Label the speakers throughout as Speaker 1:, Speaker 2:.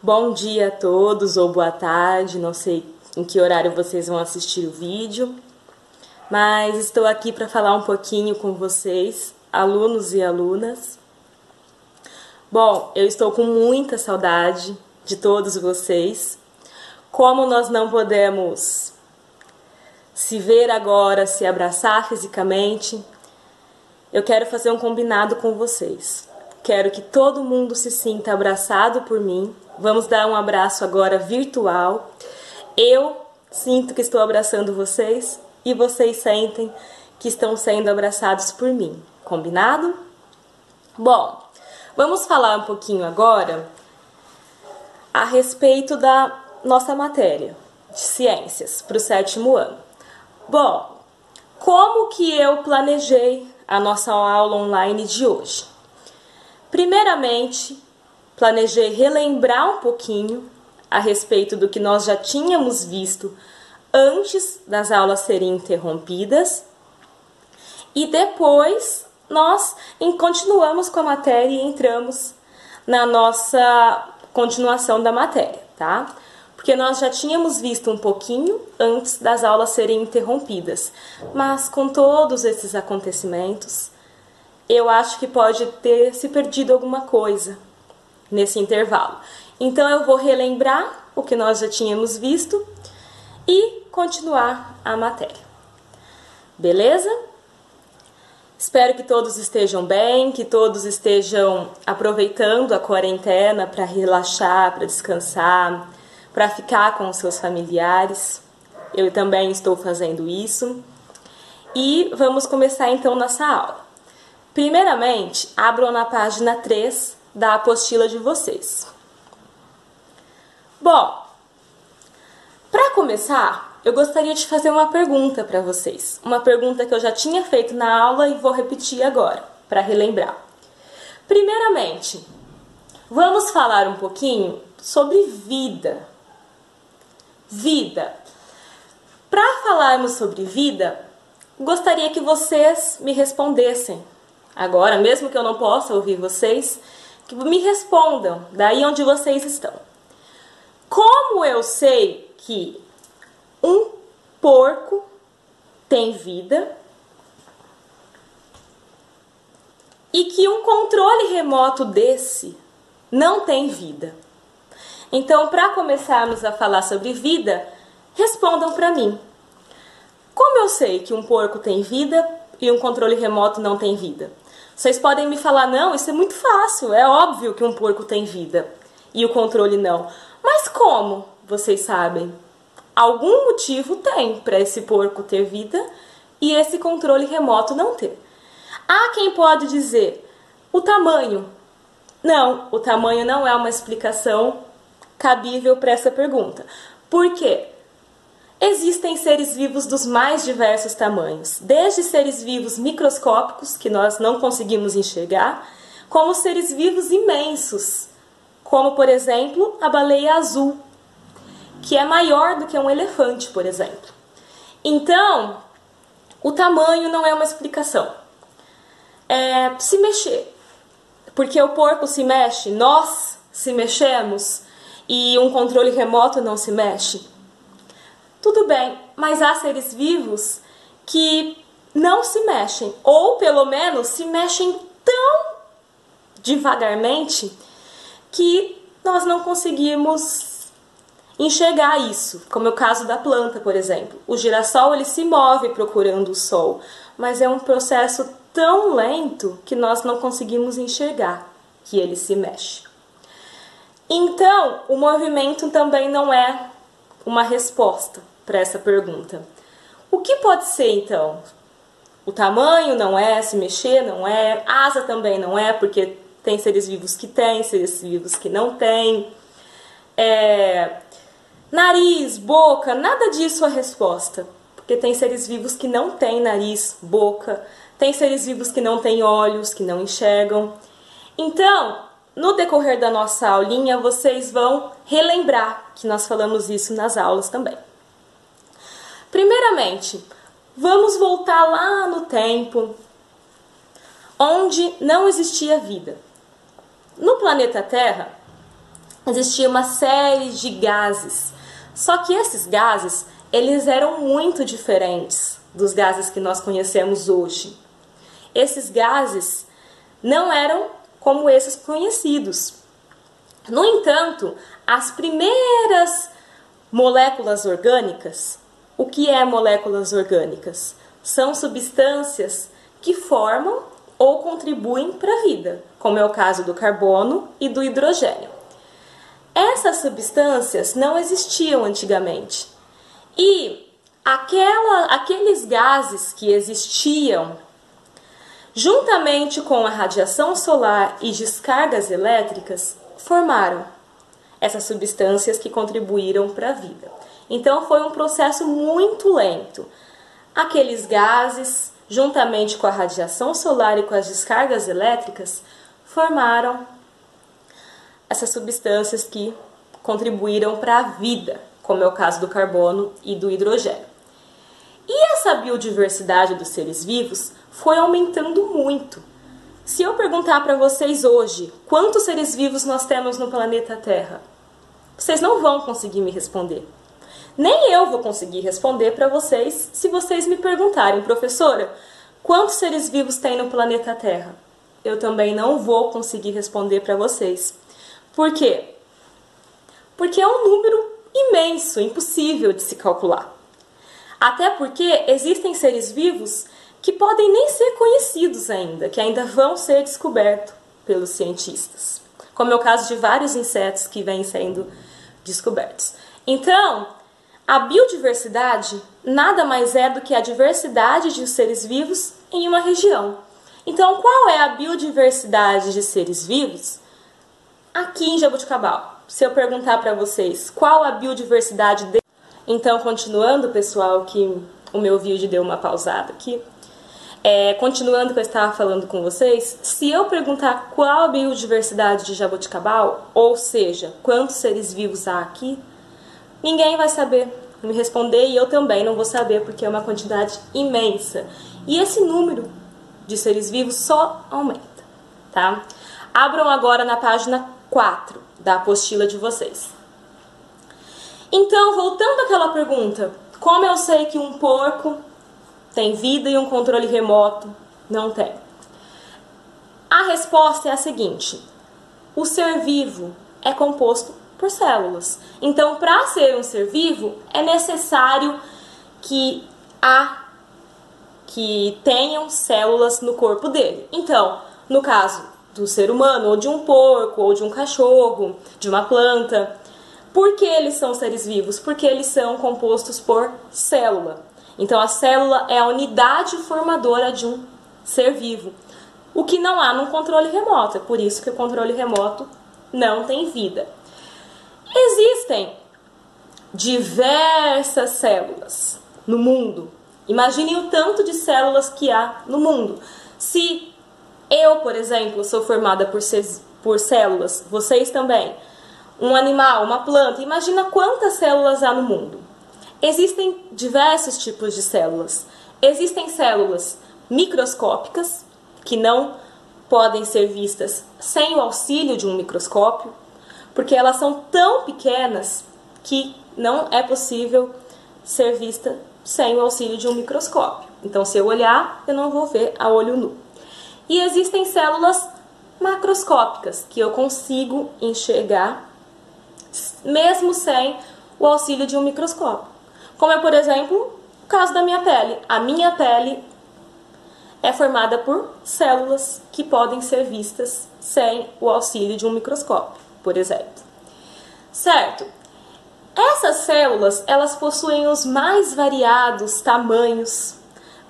Speaker 1: Bom dia a todos ou boa tarde, não sei em que horário vocês vão assistir o vídeo, mas estou aqui para falar um pouquinho com vocês, alunos e alunas. Bom, eu estou com muita saudade de todos vocês. Como nós não podemos se ver agora, se abraçar fisicamente, eu quero fazer um combinado com vocês. Quero que todo mundo se sinta abraçado por mim. Vamos dar um abraço agora virtual. Eu sinto que estou abraçando vocês e vocês sentem que estão sendo abraçados por mim. Combinado? Bom, vamos falar um pouquinho agora a respeito da nossa matéria de ciências para o 7º ano. Bom, como que eu planejei a nossa aula online de hoje? Primeiramente, planejei relembrar um pouquinho a respeito do que nós já tínhamos visto antes das aulas serem interrompidas e depois nós continuamos com a matéria e entramos na nossa continuação da matéria, tá? Porque nós já tínhamos visto um pouquinho antes das aulas serem interrompidas, mas com todos esses acontecimentos, eu acho que pode ter se perdido alguma coisa nesse intervalo. Então eu vou relembrar o que nós já tínhamos visto e continuar a matéria. Beleza? Espero que todos estejam bem, que todos estejam aproveitando a quarentena para relaxar, para descansar, para ficar com os seus familiares. Eu também estou fazendo isso. E vamos começar então nossa aula. Primeiramente, abram na página 3 da apostila de vocês. Bom, para começar, eu gostaria de fazer uma pergunta para vocês. Uma pergunta que eu já tinha feito na aula e vou repetir agora, para relembrar. Primeiramente, vamos falar um pouquinho sobre vida. Vida. Para falarmos sobre vida, gostaria que vocês me respondessem. Agora, mesmo que eu não possa ouvir vocês, que me respondam daí onde vocês estão. Como eu sei que um porco tem vida e que um controle remoto desse não tem vida? Então, para começarmos a falar sobre vida, respondam para mim. Como eu sei que um porco tem vida e um controle remoto não tem vida? Vocês podem me falar, não, isso é muito fácil, é óbvio que um porco tem vida e o controle não. Mas como vocês sabem? Algum motivo tem para esse porco ter vida e esse controle remoto não ter. Há quem pode dizer, o tamanho. Não, o tamanho não é uma explicação cabível para essa pergunta. Por quê? Existem seres vivos dos mais diversos tamanhos, desde seres vivos microscópicos, que nós não conseguimos enxergar, como seres vivos imensos, como, por exemplo, a baleia azul, que é maior do que um elefante, por exemplo. Então, o tamanho não é uma explicação. Se mexer, porque o porco se mexe, nós se mexemos e um controle remoto não se mexe. Tudo bem, mas há seres vivos que não se mexem, ou pelo menos se mexem tão devagarmente que nós não conseguimos enxergar isso, como é o caso da planta, por exemplo. O girassol ele se move procurando o sol, mas é um processo tão lento que nós não conseguimos enxergar que ele se mexe. Então, o movimento também não é uma resposta para essa pergunta. O que pode ser, então? O tamanho não é, se mexer não é, asa também não é, porque tem seres vivos que têm, seres vivos que não têm. Nariz, boca, nada disso é resposta, porque tem seres vivos que não têm nariz, boca, tem seres vivos que não têm olhos, que não enxergam. Então, no decorrer da nossa aulinha, vocês vão relembrar que nós falamos isso nas aulas também. Primeiramente, vamos voltar lá no tempo onde não existia vida. No planeta Terra, existia uma série de gases. Só que esses gases, eles eram muito diferentes dos gases que nós conhecemos hoje. Esses gases não eram como esses conhecidos. No entanto, as primeiras moléculas orgânicas, o que é moléculas orgânicas? São substâncias que formam ou contribuem para a vida, como é o caso do carbono e do hidrogênio. Essas substâncias não existiam antigamente. E aqueles gases que existiam, juntamente com a radiação solar e descargas elétricas, formaram essas substâncias que contribuíram para a vida. Então foi um processo muito lento. Aqueles gases, juntamente com a radiação solar e com as descargas elétricas, formaram essas substâncias que contribuíram para a vida, como é o caso do carbono e do hidrogênio. E essa biodiversidade dos seres vivos foi aumentando muito. Se eu perguntar para vocês hoje quantos seres vivos nós temos no planeta Terra, vocês não vão conseguir me responder. Nem eu vou conseguir responder para vocês se vocês me perguntarem, professora, quantos seres vivos tem no planeta Terra? Eu também não vou conseguir responder para vocês. Por quê? Porque é um número imenso, impossível de se calcular. Até porque existem seres vivos que podem nem ser conhecidos ainda, que ainda vão ser descobertos pelos cientistas, como é o caso de vários insetos que vêm sendo descobertos. Então, a biodiversidade nada mais é do que a diversidade de seres vivos em uma região. Então, qual é a biodiversidade de seres vivos aqui em Jaboticabal? Se eu perguntar para vocês qual a biodiversidade de... Então, continuando, pessoal, que o meu vídeo deu uma pausada aqui. Continuando o que eu estava falando com vocês, se eu perguntar qual a biodiversidade de Jaboticabal, ou seja, quantos seres vivos há aqui, ninguém vai saber me responder e eu também não vou saber porque é uma quantidade imensa. E esse número de seres vivos só aumenta, tá? Abram agora na página 4 da apostila de vocês. Então, voltando àquela pergunta, como eu sei que um porco tem vida e um controle remoto não tem? A resposta é a seguinte: o ser vivo é composto por células. Então, para ser um ser vivo, é necessário que tenham células no corpo dele. Então, no caso do ser humano, ou de um porco, ou de um cachorro, de uma planta, por que eles são seres vivos? Porque eles são compostos por célula. Então, a célula é a unidade formadora de um ser vivo. O que não há num controle remoto. É por isso que o controle remoto não tem vida. Existem diversas células no mundo. Imaginem o tanto de células que há no mundo. Se eu, por exemplo, sou formada por células, vocês também, um animal, uma planta, imagina quantas células há no mundo. Existem diversos tipos de células. Existem células microscópicas, que não podem ser vistas sem o auxílio de um microscópio, porque elas são tão pequenas que não é possível ser vista sem o auxílio de um microscópio. Então, se eu olhar, eu não vou ver a olho nu. E existem células macroscópicas, que eu consigo enxergar mesmo sem o auxílio de um microscópio. Como é, por exemplo, o caso da minha pele. A minha pele é formada por células que podem ser vistas sem o auxílio de um microscópio, por exemplo. Certo? Essas células, elas possuem os mais variados tamanhos,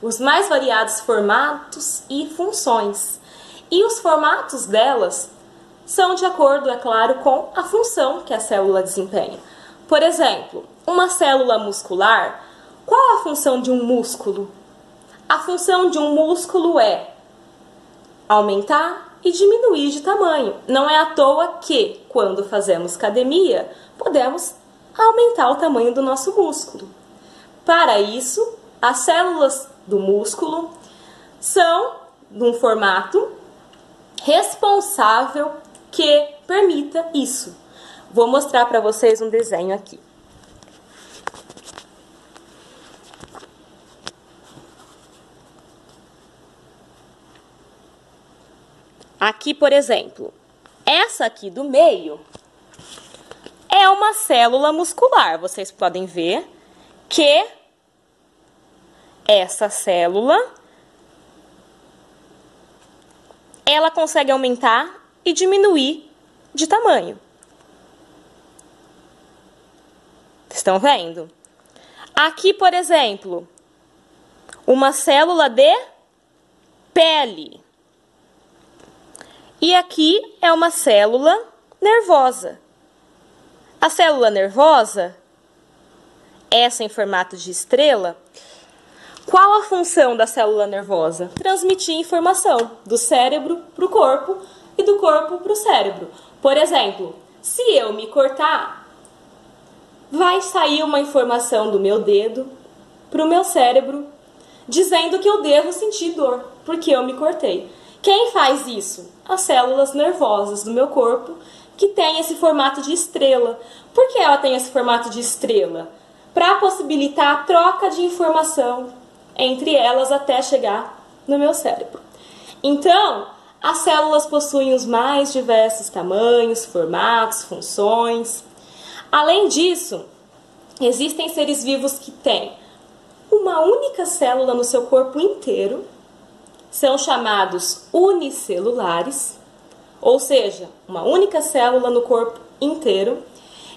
Speaker 1: os mais variados formatos e funções. E os formatos delas são de acordo, é claro, com a função que a célula desempenha. Por exemplo, uma célula muscular, qual a função de um músculo? A função de um músculo é aumentar e diminuir de tamanho. Não é à toa que, quando fazemos academia, podemos aumentar o tamanho do nosso músculo. Para isso, as células do músculo são de um formato responsável que permita isso. vou mostrar para vocês um desenho aqui. Aqui, por exemplo, essa aqui do meio é uma célula muscular. Vocês podem ver que essa célula, ela consegue aumentar e diminuir de tamanho. Estão vendo? Aqui, por exemplo, uma célula de pele. E aqui é uma célula nervosa. A célula nervosa, essa em formato de estrela, qual a função da célula nervosa? Transmitir informação do cérebro para o corpo e do corpo para o cérebro. Por exemplo, se eu me cortar, vai sair uma informação do meu dedo para o meu cérebro dizendo que eu devo sentir dor, porque eu me cortei. Quem faz isso? As células nervosas do meu corpo, que tem esse formato de estrela. Por que ela tem esse formato de estrela? Para possibilitar a troca de informação entre elas até chegar no meu cérebro. Então, as células possuem os mais diversos tamanhos, formatos, funções. Além disso, existem seres vivos que têm uma única célula no seu corpo inteiro, são chamados unicelulares, ou seja, uma única célula no corpo inteiro,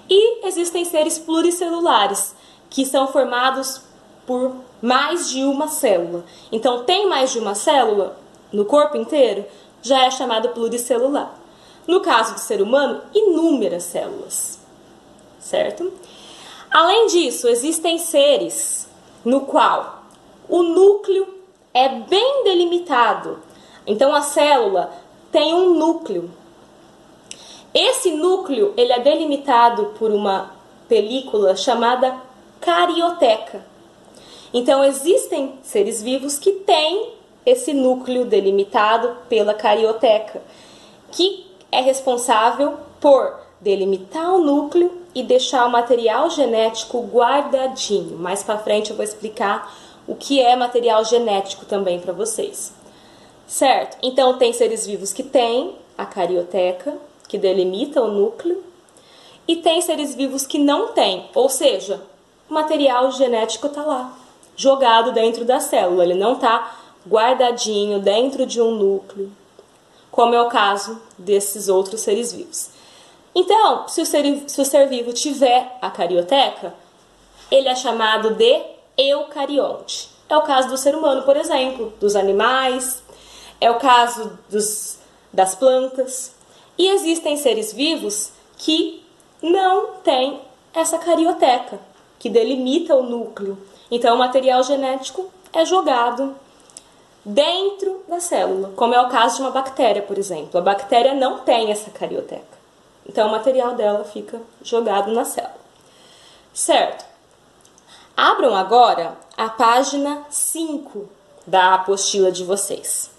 Speaker 1: e existem seres pluricelulares, que são formados por mais de uma célula. Então, tem mais de uma célula no corpo inteiro, já é chamado pluricelular. No caso do ser humano, inúmeras células, certo? Além disso, existem seres no qual o núcleo é bem delimitado. Então, a célula tem um núcleo. Esse núcleo ele é delimitado por uma película chamada carioteca. Então, existem seres vivos que têm esse núcleo delimitado pela carioteca, que é responsável por delimitar o núcleo e deixar o material genético guardadinho. Mais para frente eu vou explicar o que é material genético também para vocês. Certo? Então, tem seres vivos que têm a carioteca, que delimita o núcleo, e tem seres vivos que não têm, ou seja, o material genético está lá, jogado dentro da célula, ele não está guardadinho dentro de um núcleo, como é o caso desses outros seres vivos. Então, se o ser vivo tiver a carioteca, ele é chamado de eucarionte. É o caso do ser humano, por exemplo, dos animais, é o caso das plantas. E existem seres vivos que não têm essa carioteca, que delimita o núcleo. Então, o material genético é jogado dentro da célula, como é o caso de uma bactéria, por exemplo. A bactéria não tem essa carioteca. Então, o material dela fica jogado na célula. Certo? Abram agora a página 5 da apostila de vocês.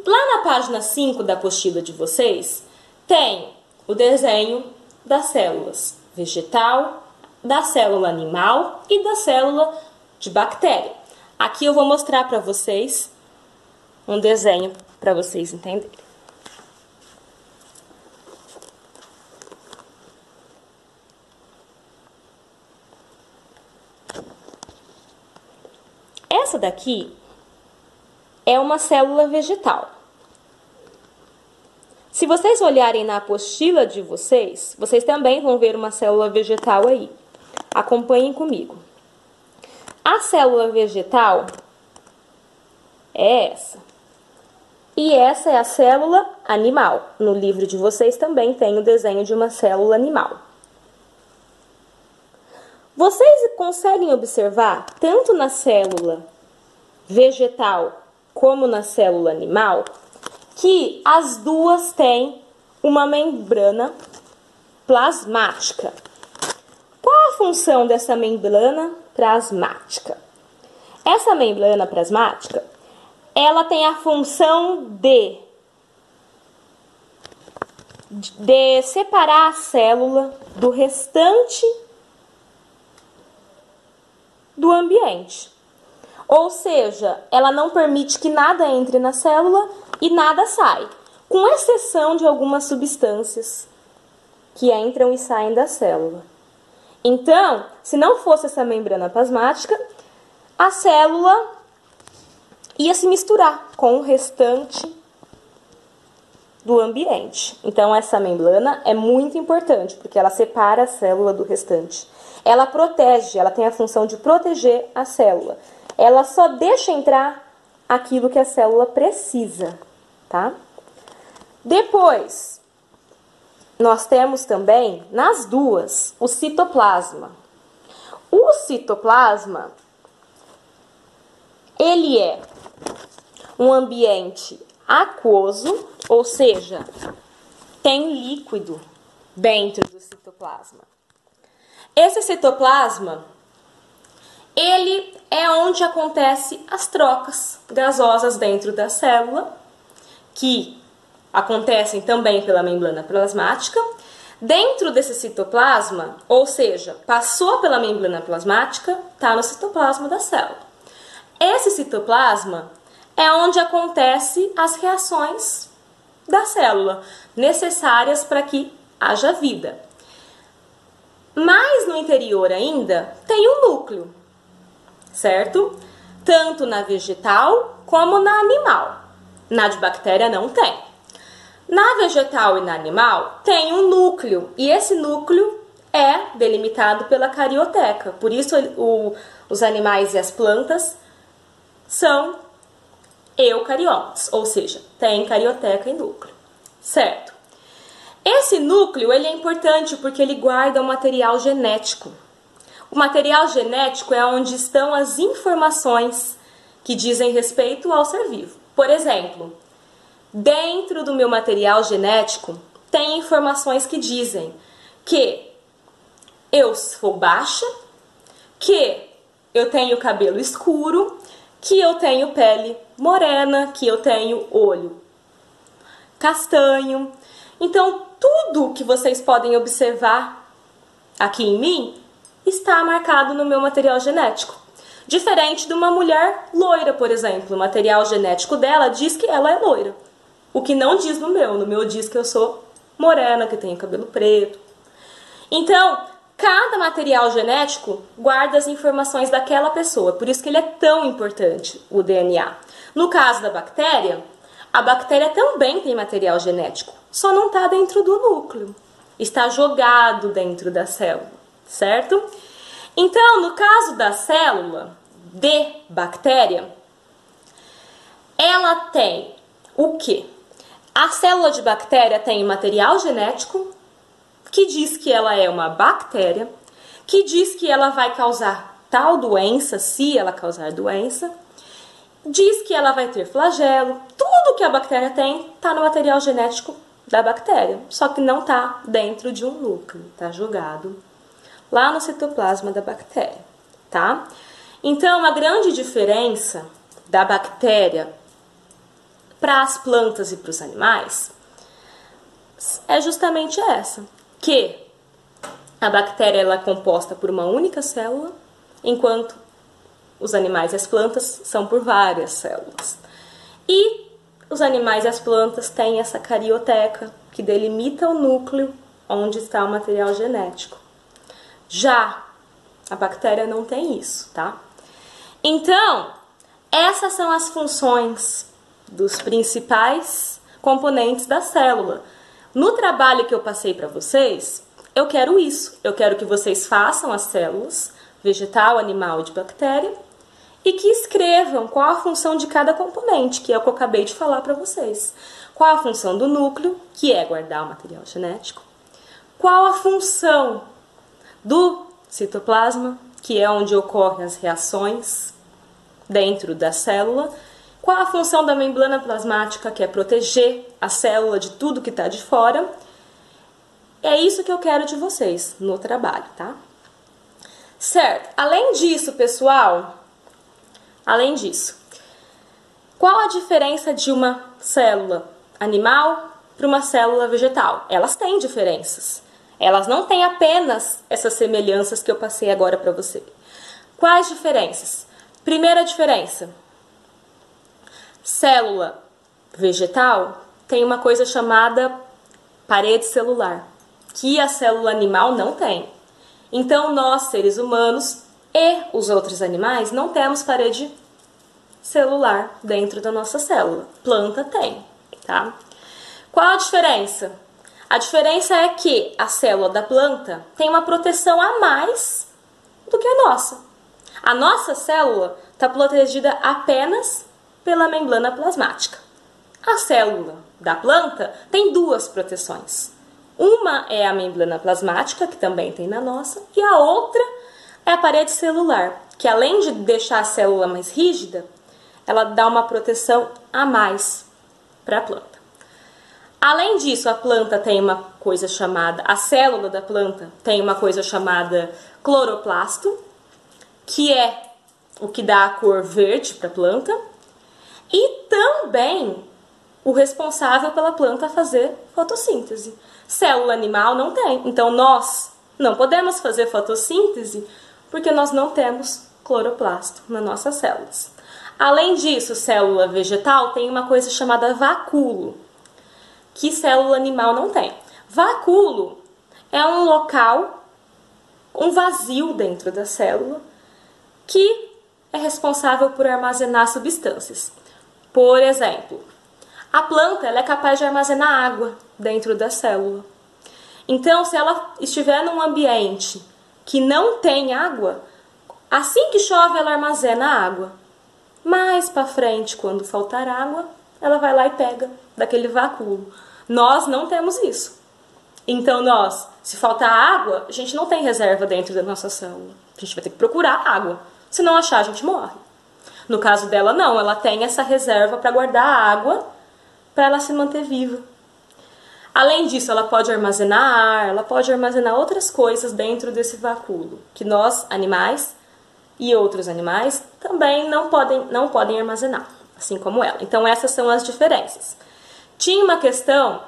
Speaker 1: Lá na página 5 da apostila de vocês, tem o desenho das células vegetal, da célula animal e da célula de bactéria. Aqui eu vou mostrar para vocês um desenho para vocês entenderem. Essa daqui é uma célula vegetal. Se vocês olharem na apostila de vocês, vocês também vão ver uma célula vegetal aí. Acompanhem comigo. A célula vegetal é essa. E essa é a célula animal. No livro de vocês também tem o desenho de uma célula animal. Vocês conseguem observar, tanto na célula vegetal como na célula animal, que as duas têm uma membrana plasmática. Qual a função dessa membrana plasmática? Essa membrana plasmática, ela tem a função de de separar a célula do restante do ambiente. Ou seja, ela não permite que nada entre na célula e nada sai, com exceção de algumas substâncias que entram e saem da célula. Então, se não fosse essa membrana plasmática, a célula ia se misturar com o restante do ambiente. Então, essa membrana é muito importante, porque ela separa a célula do restante. Ela protege, ela tem a função de proteger a célula. Ela só deixa entrar aquilo que a célula precisa, tá? Depois, nós temos também, nas duas, o citoplasma. O citoplasma, ele é um ambiente aquoso, ou seja, tem líquido dentro do citoplasma. Esse citoplasma, ele é onde acontecem as trocas gasosas dentro da célula, que acontecem também pela membrana plasmática. Dentro desse citoplasma, ou seja, passou pela membrana plasmática, está no citoplasma da célula. Esse citoplasma é onde acontecem as reações da célula, necessárias para que haja vida. Mas no interior ainda tem um núcleo, certo? Tanto na vegetal como na animal. Na de bactéria não tem. Na vegetal e na animal tem um núcleo, e esse núcleo é delimitado pela carioteca. Por isso os animais e as plantas são eucariontes, ou seja, tem carioteca e núcleo, certo? Esse núcleo ele é importante porque ele guarda o material genético. O material genético é onde estão as informações que dizem respeito ao ser vivo. Por exemplo, dentro do meu material genético tem informações que dizem que eu sou baixa, que eu tenho cabelo escuro, que eu tenho pele morena, que eu tenho olho castanho. Então, tudo que vocês podem observar aqui em mim está marcado no meu material genético. Diferente de uma mulher loira, por exemplo. O material genético dela diz que ela é loira. O que não diz no meu. No meu diz que eu sou morena, que tenho cabelo preto. Então, cada material genético guarda as informações daquela pessoa. Por isso que ele é tão importante, o DNA. No caso da bactéria, a bactéria também tem material genético. Só não está dentro do núcleo. Está jogado dentro da célula, certo? Então, no caso da célula de bactéria, ela tem o quê? A célula de bactéria tem material genético, que diz que ela é uma bactéria, que diz que ela vai causar tal doença, se ela causar doença, diz que ela vai ter flagelo. Tudo que a bactéria tem está no material genético da bactéria, só que não está dentro de um núcleo, está jogado lá no citoplasma da bactéria, tá? Então, a grande diferença da bactéria para as plantas e para os animais é justamente essa, que a bactéria ela é composta por uma única célula, enquanto os animais e as plantas são por várias células. E os animais e as plantas têm essa carioteca, que delimita o núcleo onde está o material genético. Já a bactéria não tem isso, tá? Então, essas são as funções dos principais componentes da célula. No trabalho que eu passei para vocês, eu quero isso. Eu quero que vocês façam as células, vegetal, animal e de bactéria, e que escrevam qual a função de cada componente, que é o que eu acabei de falar para vocês. Qual a função do núcleo, que é guardar o material genético. Qual a função do citoplasma, que é onde ocorrem as reações dentro da célula. Qual a função da membrana plasmática, que é proteger a célula de tudo que está de fora. É isso que eu quero de vocês no trabalho, tá? Certo. Além disso, pessoal, qual a diferença de uma célula animal para uma célula vegetal. Elas têm diferenças. Elas não têm apenas essas semelhanças que eu passei agora para você. Quais diferenças? Primeira diferença. Célula vegetal tem uma coisa chamada parede celular, que a célula animal não tem. Então, nós, seres humanos e os outros animais, não temos parede celular dentro da nossa célula. Planta tem, tá? Qual a diferença? A diferença é que a célula da planta tem uma proteção a mais do que a nossa. A nossa célula está protegida apenas pela membrana plasmática. A célula da planta tem duas proteções. Uma é a membrana plasmática, que também tem na nossa, e a outra é a parede celular, que além de deixar a célula mais rígida, ela dá uma proteção a mais para a planta. Além disso, a planta tem uma coisa chamada, a célula da planta tem uma coisa chamada cloroplasto, que é o que dá a cor verde para a planta, e também o responsável pela planta fazer fotossíntese. Célula animal não tem, então nós não podemos fazer fotossíntese porque nós não temos cloroplasto nas nossas células. Além disso, célula vegetal tem uma coisa chamada vacúolo, que célula animal não tem. Vacúolo é um local, um vazio dentro da célula, que é responsável por armazenar substâncias. Por exemplo, a planta ela é capaz de armazenar água dentro da célula. Então, se ela estiver num ambiente que não tem água, assim que chove ela armazena água. Mais para frente, quando faltar água, ela vai lá e pega daquele vacúolo. Nós não temos isso. Então, se faltar água, a gente não tem reserva dentro da nossa célula. A gente vai ter que procurar água. Se não achar, a gente morre. No caso dela, não. Ela tem essa reserva para guardar a água para ela se manter viva. Além disso, ela pode armazenar ar, ela pode armazenar outras coisas dentro desse vacúolo, que nós, animais e outros animais, também não podem armazenar, assim como ela. Então, essas são as diferenças. Tinha uma questão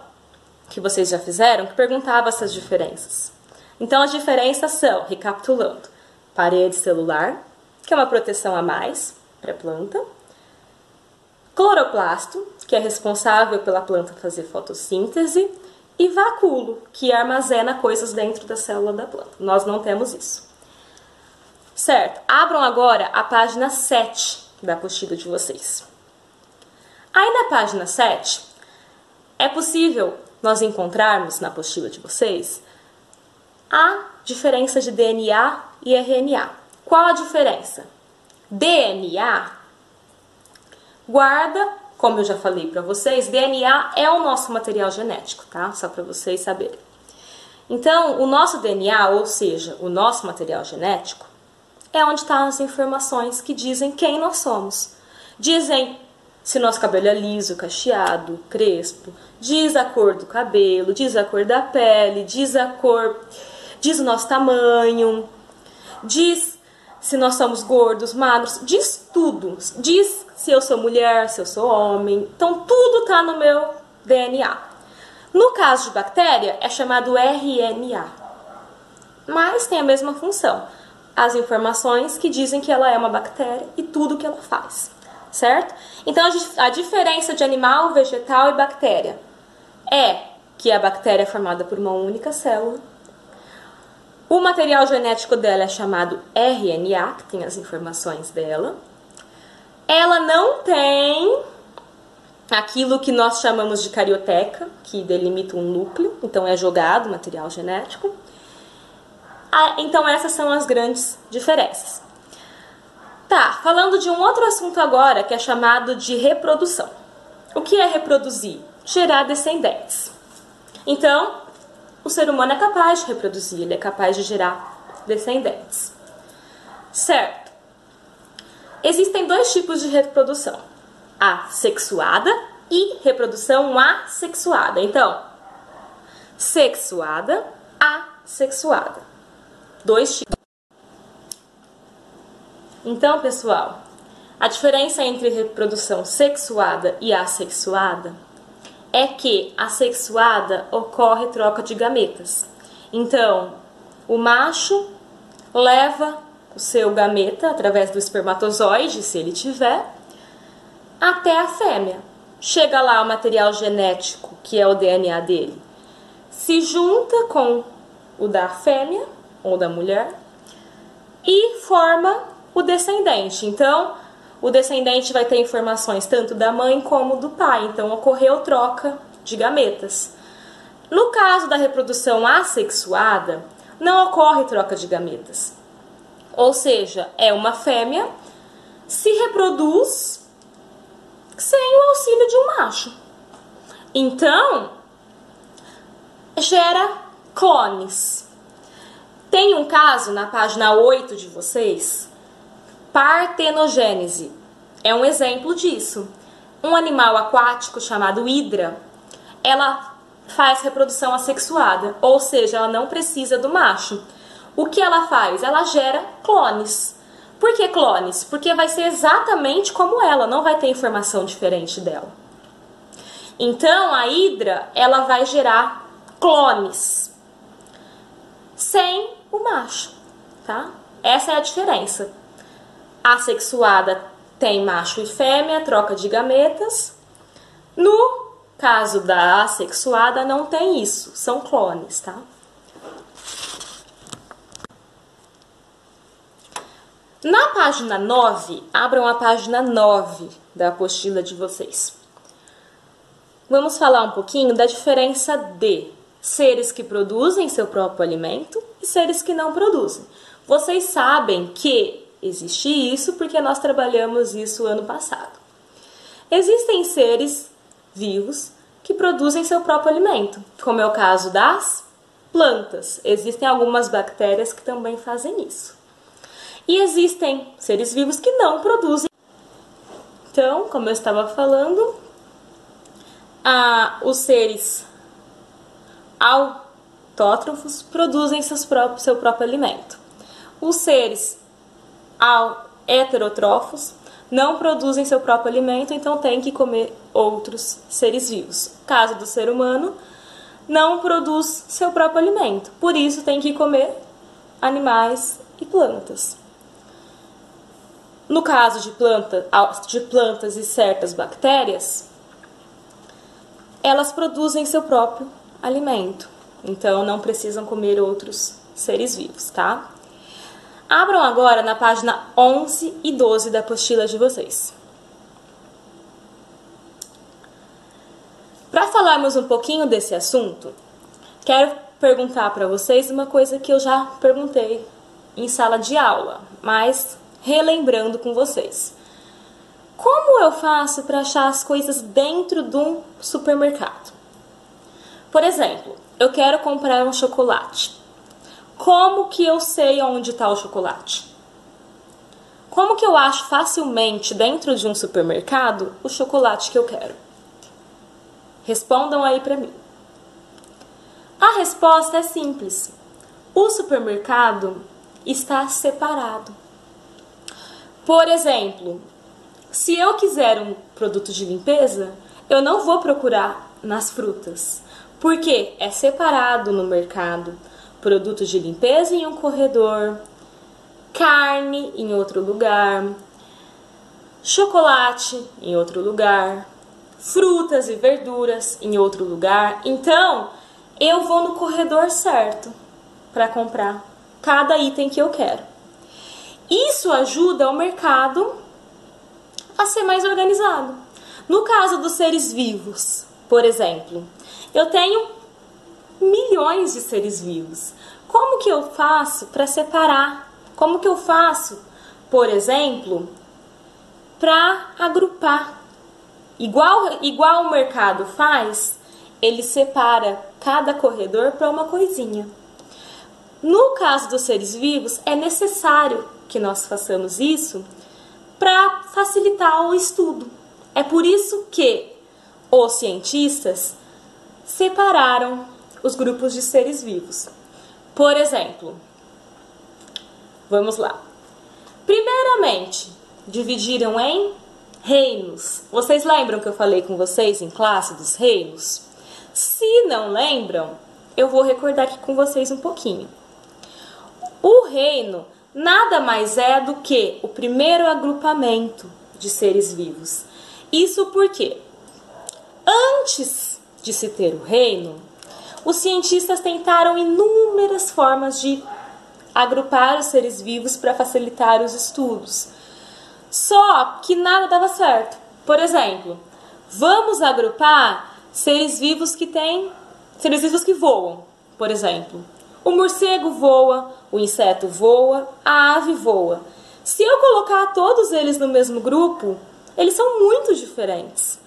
Speaker 1: que vocês já fizeram que perguntava essas diferenças. Então, as diferenças são, recapitulando, parede celular, que é uma proteção a mais para a planta, cloroplasto, que é responsável pela planta fazer fotossíntese, e vacúolo, que armazena coisas dentro da célula da planta. Nós não temos isso. Certo? Abram agora a página 7 da apostila de vocês. Aí na página 7, é possível nós encontrarmos na apostila de vocês a diferença de DNA e RNA. Qual a diferença? DNA guarda, como eu já falei para vocês, DNA é o nosso material genético, tá? Só para vocês saberem. Então, o nosso DNA, ou seja, o nosso material genético, é onde estão as informações que dizem quem nós somos. Dizem se nosso cabelo é liso, cacheado, crespo, diz a cor do cabelo, diz a cor da pele, diz o nosso tamanho, diz se nós somos gordos, magros, diz tudo. Diz se eu sou mulher, se eu sou homem. Então, tudo está no meu DNA. No caso de bactéria, é chamado RNA. Mas tem a mesma função. As informações que dizem que ela é uma bactéria e tudo que ela faz. Certo? Então, a diferença de animal, vegetal e bactéria é que a bactéria é formada por uma única célula. O material genético dela é chamado RNA, que tem as informações dela. Ela não tem aquilo que nós chamamos de carioteca, que delimita um núcleo, então é jogado o material genético. Então essas são as grandes diferenças. Tá, falando de um outro assunto agora, que é chamado de reprodução. O que é reproduzir? Gerar descendentes. Então, o ser humano é capaz de reproduzir, ele é capaz de gerar descendentes. Certo? Existem dois tipos de reprodução. Assexuada e reprodução assexuada. Então, sexuada, assexuada. Dois tipos. Então, pessoal, a diferença entre reprodução sexuada e assexuada é que assexuada ocorre troca de gametas. Então, o macho leva o seu gameta através do espermatozoide, se ele tiver, até a fêmea. Chega lá o material genético, que é o DNA dele, se junta com o da fêmea ou da mulher e forma o descendente. Então, o descendente vai ter informações tanto da mãe como do pai. Então, ocorreu troca de gametas. No caso da reprodução assexuada, não ocorre troca de gametas. Ou seja, é uma fêmea se reproduz sem o auxílio de um macho. Então, gera clones. Tem um caso na página 8 de vocês, partenogênese. É um exemplo disso. Um animal aquático chamado hidra, ela faz reprodução assexuada, ou seja, ela não precisa do macho. O que ela faz? Ela gera clones. Por que clones? Porque vai ser exatamente como ela, não vai ter informação diferente dela. Então, a hidra, ela vai gerar clones sem o macho, tá? Essa é a diferença. A assexuada tem macho e fêmea, troca de gametas. No caso da assexuada, não tem isso, são clones, tá? Na página 9, abram a página 9 da apostila de vocês. Vamos falar um pouquinho da diferença de seres que produzem seu próprio alimento e seres que não produzem. Vocês sabem que existe isso porque nós trabalhamos isso ano passado. Existem seres vivos que produzem seu próprio alimento, como é o caso das plantas. Existem algumas bactérias que também fazem isso. E existem seres vivos que não produzem. Então, como eu estava falando, os seres autótrofos produzem seu próprio alimento. Os seres heterótrofos não produzem seu próprio alimento, então tem que comer outros seres vivos. No caso do ser humano, não produz seu próprio alimento, por isso tem que comer animais e plantas. No caso de plantas e certas bactérias, elas produzem seu próprio alimento, então não precisam comer outros seres vivos, tá? Abram agora na página 11 e 12 da apostila de vocês. Para falarmos um pouquinho desse assunto, quero perguntar para vocês uma coisa que eu já perguntei em sala de aula, mas relembrando com vocês. Como eu faço para achar as coisas dentro de um supermercado? Por exemplo, eu quero comprar um chocolate. Como que eu sei onde está o chocolate? Como que eu acho facilmente dentro de um supermercado o chocolate que eu quero? Respondam aí para mim. A resposta é simples. O supermercado está separado. Por exemplo, se eu quiser um produto de limpeza, eu não vou procurar nas frutas, porque é separado no mercado. Produtos de limpeza em um corredor, carne em outro lugar, chocolate em outro lugar, frutas e verduras em outro lugar. Então, eu vou no corredor certo para comprar cada item que eu quero. Isso ajuda o mercado a ser mais organizado. No caso dos seres vivos, por exemplo, eu tenho milhões de seres vivos. Como que eu faço para separar? Como que eu faço, por exemplo, para agrupar? Igual o mercado faz, ele separa cada corredor para uma coisinha. No caso dos seres vivos, é necessário que nós façamos isso para facilitar o estudo. É por isso que os cientistas separaram os grupos de seres vivos. Por exemplo, vamos lá. Primeiramente, dividiram em Reinos. Vocês lembram que eu falei com vocês em classe dos reinos? Se não lembram, eu vou recordar aqui com vocês um pouquinho. O reino nada mais é do que o primeiro agrupamento de seres vivos. Isso porque, antes de se ter o reino, os cientistas tentaram inúmeras formas de agrupar os seres vivos para facilitar os estudos. Só que nada dava certo. Por exemplo, vamos agrupar seres vivos que voam, por exemplo. O morcego voa, o inseto voa, a ave voa. Se eu colocar todos eles no mesmo grupo, eles são muito diferentes.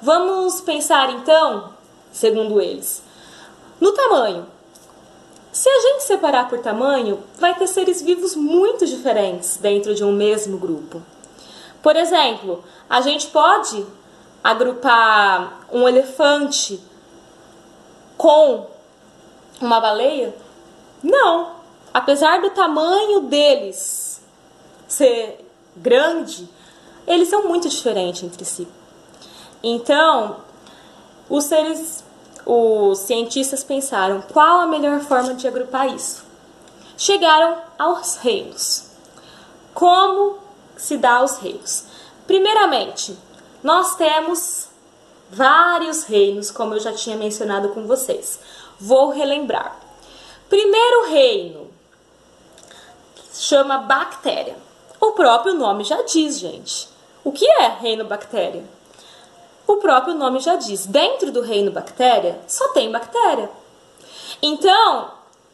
Speaker 1: Vamos pensar então, segundo eles, no tamanho. Se a gente separar por tamanho, vai ter seres vivos muito diferentes dentro de um mesmo grupo. Por exemplo, a gente pode agrupar um elefante com uma baleia? Não. Apesar do tamanho deles ser grande, eles são muito diferentes entre si. Então, os cientistas pensaram qual a melhor forma de agrupar isso. Chegaram aos reinos. Como se dá aos reinos? Primeiramente, nós temos vários reinos, como eu já tinha mencionado com vocês. Vou relembrar. Primeiro reino chama bactéria. O próprio nome já diz, gente. O que é reino bactéria? O próprio nome já diz. Dentro do reino bactéria, só tem bactéria. Então,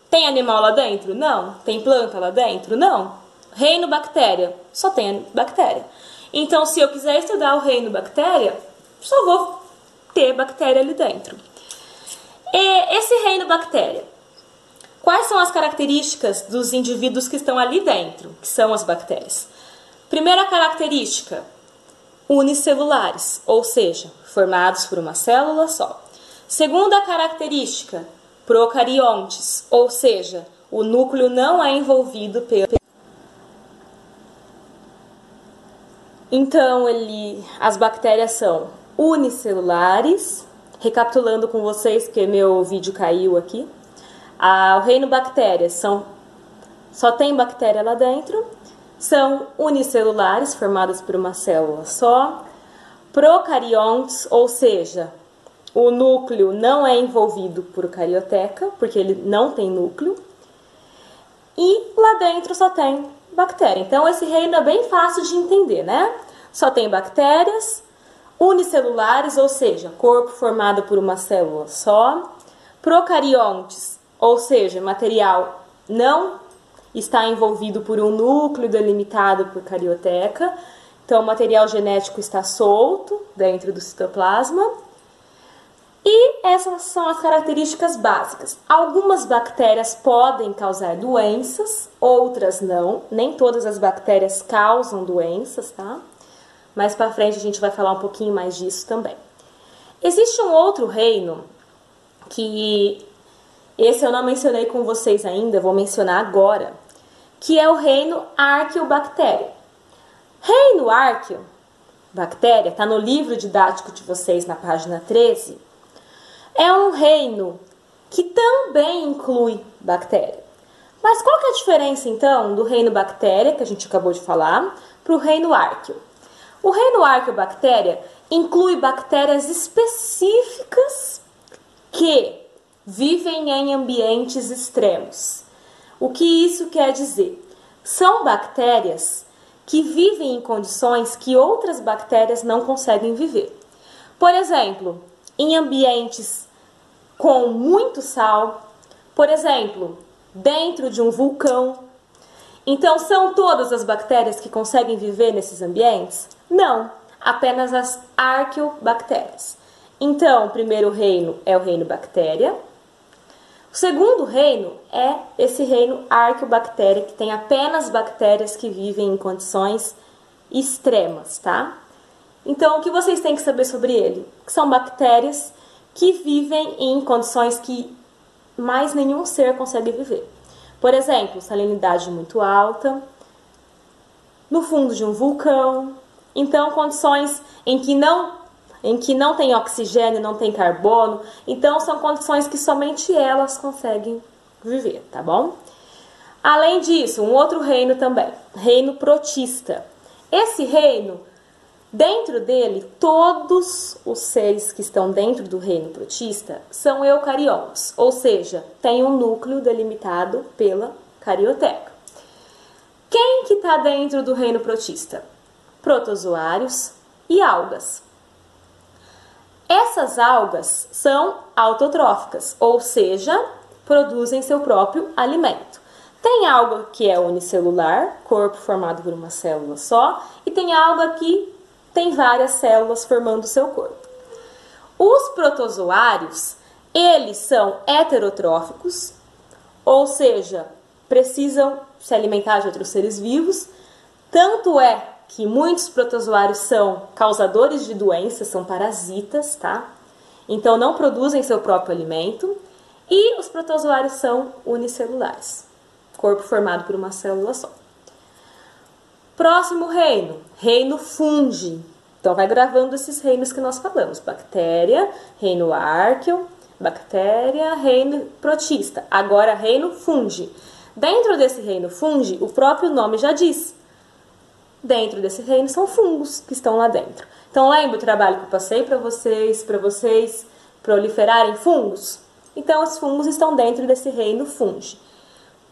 Speaker 1: tem animal lá dentro? Não. Tem planta lá dentro? Não. Reino bactéria, só tem bactéria. Então, se eu quiser estudar o reino bactéria, só vou ter bactéria ali dentro. E esse reino bactéria, quais são as características dos indivíduos que estão ali dentro, que são as bactérias? Primeira característica, unicelulares, ou seja, formados por uma célula só. Segunda característica, procariontes, ou seja, o núcleo não é envolvido pelo... Então, as bactérias são unicelulares. Recapitulando com vocês, que meu vídeo caiu aqui. O reino bactérias só tem bactéria lá dentro. São unicelulares, formadas por uma célula só. Procariontes, ou seja, o núcleo não é envolvido por carioteca, porque ele não tem núcleo. E lá dentro só tem bactéria. Então, esse reino é bem fácil de entender, né? Só tem bactérias, unicelulares, ou seja, corpo formado por uma célula só. Procariontes, ou seja, material não está envolvido por um núcleo delimitado por carioteca. Então, o material genético está solto dentro do citoplasma. E essas são as características básicas. Algumas bactérias podem causar doenças, outras não. Nem todas as bactérias causam doenças, tá? Mais pra frente a gente vai falar um pouquinho mais disso também. Existe um outro reino que esse eu não mencionei com vocês ainda, vou mencionar agora, que é o reino Arqueobactéria. Reino Arqueobactéria, tá no livro didático de vocês na página 13. É um reino que também inclui bactéria. Mas qual que é a diferença, então, do reino bactéria, que a gente acabou de falar, para o reino Arqueo? O reino Arqueobactéria inclui bactérias específicas que vivem em ambientes extremos. O que isso quer dizer? São bactérias que vivem em condições que outras bactérias não conseguem viver. Por exemplo, em ambientes com muito sal, por exemplo, dentro de um vulcão. Então, são todas as bactérias que conseguem viver nesses ambientes? Não, apenas as arqueobactérias. Então, o primeiro reino é o reino bactéria. O segundo reino é esse reino Arqueobactéria, que tem apenas bactérias que vivem em condições extremas, tá? Então, o que vocês têm que saber sobre ele? São bactérias que vivem em condições que mais nenhum ser consegue viver. Por exemplo, salinidade muito alta, no fundo de um vulcão, Então, condições em que não tem oxigênio, não tem carbono, então são condições que somente elas conseguem viver, tá bom? Além disso, um outro reino também, reino protista. Esse reino, dentro dele, todos os seres que estão dentro do reino protista são eucariontes, ou seja, tem um núcleo delimitado pela carioteca. Quem que está dentro do reino protista? Protozoários e algas. Essas algas são autotróficas, ou seja, produzem seu próprio alimento. Tem alga que é unicelular, corpo formado por uma célula só, e tem alga que tem várias células formando o seu corpo. Os protozoários, eles são heterotróficos, ou seja, precisam se alimentar de outros seres vivos. Tanto é que muitos protozoários são causadores de doenças, são parasitas, tá? Então não produzem seu próprio alimento. E os protozoários são unicelulares, corpo formado por uma célula só. Próximo reino, reino fungi. Então vai gravando esses reinos que nós falamos: bactéria, reino árqueo, bactéria, reino protista. Agora reino fungi. Dentro desse reino fungi, o próprio nome já diz. Dentro desse reino são fungos que estão lá dentro. Então lembra o trabalho que eu passei para vocês proliferarem fungos? Então os fungos estão dentro desse reino fungi.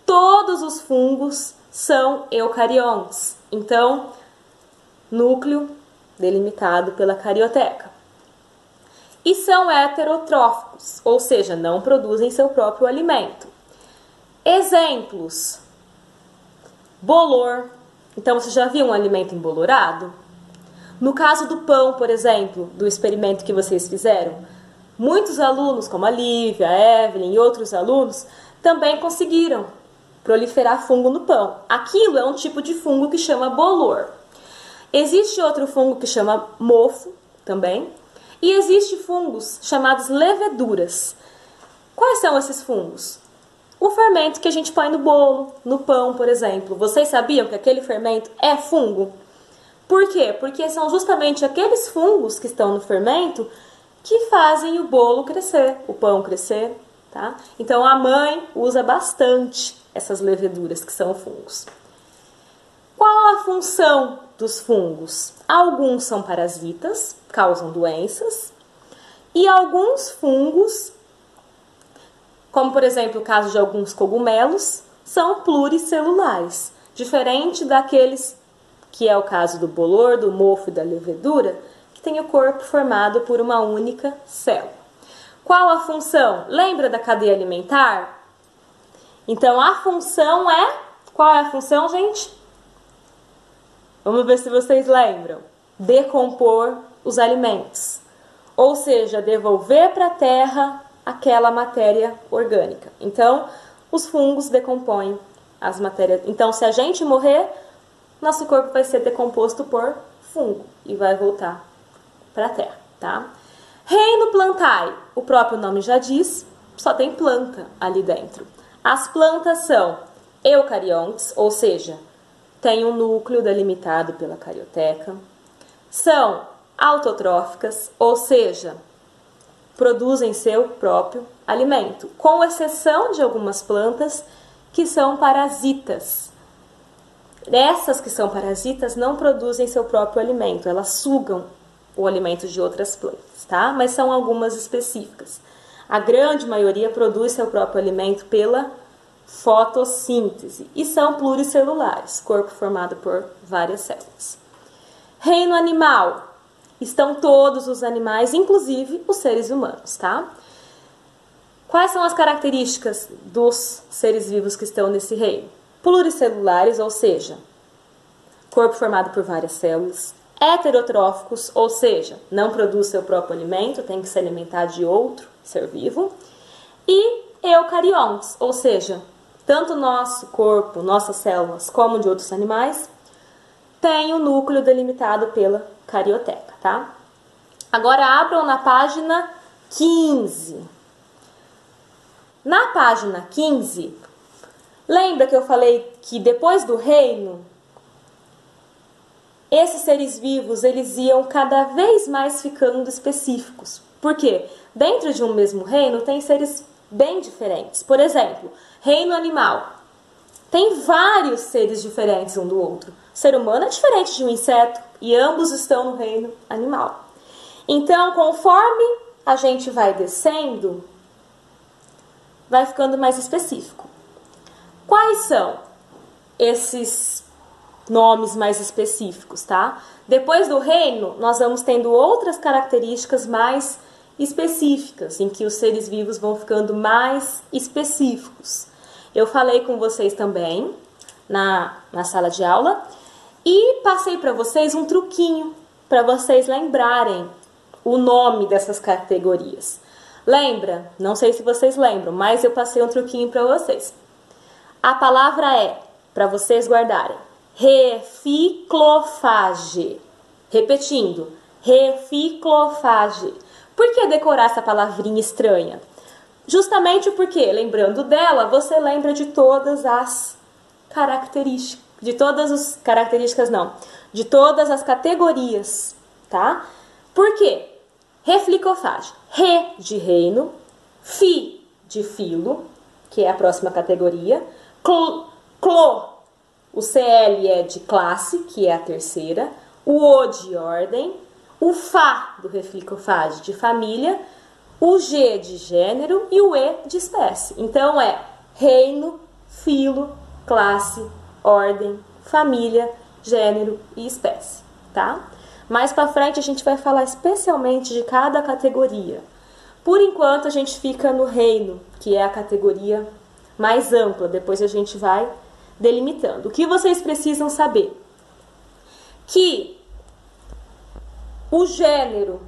Speaker 1: Todos os fungos são eucariontes. Então, núcleo delimitado pela carioteca. E são heterotróficos, ou seja, não produzem seu próprio alimento. Exemplos: bolor. Então, você já viu um alimento embolorado? No caso do pão, por exemplo, do experimento que vocês fizeram, muitos alunos, como a Lívia, a Evelyn e outros alunos, também conseguiram proliferar fungo no pão. Aquilo é um tipo de fungo que chama bolor. Existe outro fungo que chama mofo também. E existe fungos chamados leveduras. Quais são esses fungos? O fermento que a gente põe no bolo, no pão, por exemplo. Vocês sabiam que aquele fermento é fungo? Por quê? Porque são justamente aqueles fungos que estão no fermento que fazem o bolo crescer, o pão crescer, tá? Então a mãe usa bastante essas leveduras que são fungos. Qual a função dos fungos? Alguns são parasitas, causam doenças, e alguns fungos, como por exemplo o caso de alguns cogumelos, são pluricelulares, diferente daqueles que é o caso do bolor, do mofo e da levedura, que tem o corpo formado por uma única célula. Qual a função? Lembra da cadeia alimentar? Então a função é... Qual é a função, gente? Vamos ver se vocês lembram. Decompor os alimentos. Ou seja, devolver para a terra aquela matéria orgânica. Então, os fungos decompõem as matérias. Então, se a gente morrer, nosso corpo vai ser decomposto por fungo e vai voltar para a terra, tá? Reino plantae, o próprio nome já diz, só tem planta ali dentro. As plantas são eucariontes, ou seja, tem um núcleo delimitado pela carioteca. São autotróficas, ou seja, produzem seu próprio alimento, com exceção de algumas plantas que são parasitas. Essas que são parasitas não produzem seu próprio alimento, elas sugam o alimento de outras plantas, tá? Mas são algumas específicas. A grande maioria produz seu próprio alimento pela fotossíntese e são pluricelulares, corpo formado por várias células. Reino animal, estão todos os animais, inclusive os seres humanos, tá? Quais são as características dos seres vivos que estão nesse reino? Pluricelulares, ou seja, corpo formado por várias células. Heterotróficos, ou seja, não produz seu próprio alimento, tem que se alimentar de outro ser vivo. E eucariontes, ou seja, tanto nosso corpo, nossas células, como de outros animais, tem o núcleo delimitado pela carioteca, tá? Agora abram na página 15. Na página 15, lembra que eu falei que depois do reino esses seres vivos, eles iam cada vez mais ficando específicos. Por quê? Dentro de um mesmo reino tem seres bem diferentes. Por exemplo, reino animal. Tem vários seres diferentes um do outro. O ser humano é diferente de um inseto e ambos estão no reino animal. Então, conforme a gente vai descendo, vai ficando mais específico. Quais são esses nomes mais específicos, tá? Depois do reino, nós vamos tendo outras características mais específicas, em que os seres vivos vão ficando mais específicos. Eu falei com vocês também na sala de aula e passei para vocês um truquinho para vocês lembrarem o nome dessas categorias. Lembra? Não sei se vocês lembram, mas eu passei um truquinho para vocês. A palavra é, para vocês guardarem, reciclofage. Repetindo, reciclofage. Por que decorar essa palavrinha estranha? Justamente porque, lembrando dela, você lembra de todas as características. De todas as características, não. De todas as categorias, tá? Por quê? Reflicofage. Re de reino, fi de filo, que é a próxima categoria. Clo, o CL é de classe, que é a terceira. O O de ordem. O Fá do reflicofage de família. O G de gênero e o E de espécie. Então é reino, filo, classe, ordem, família, gênero e espécie, tá? Mais para frente a gente vai falar especialmente de cada categoria. Por enquanto a gente fica no reino, que é a categoria mais ampla. Depois a gente vai delimitando. O que vocês precisam saber? Que o gênero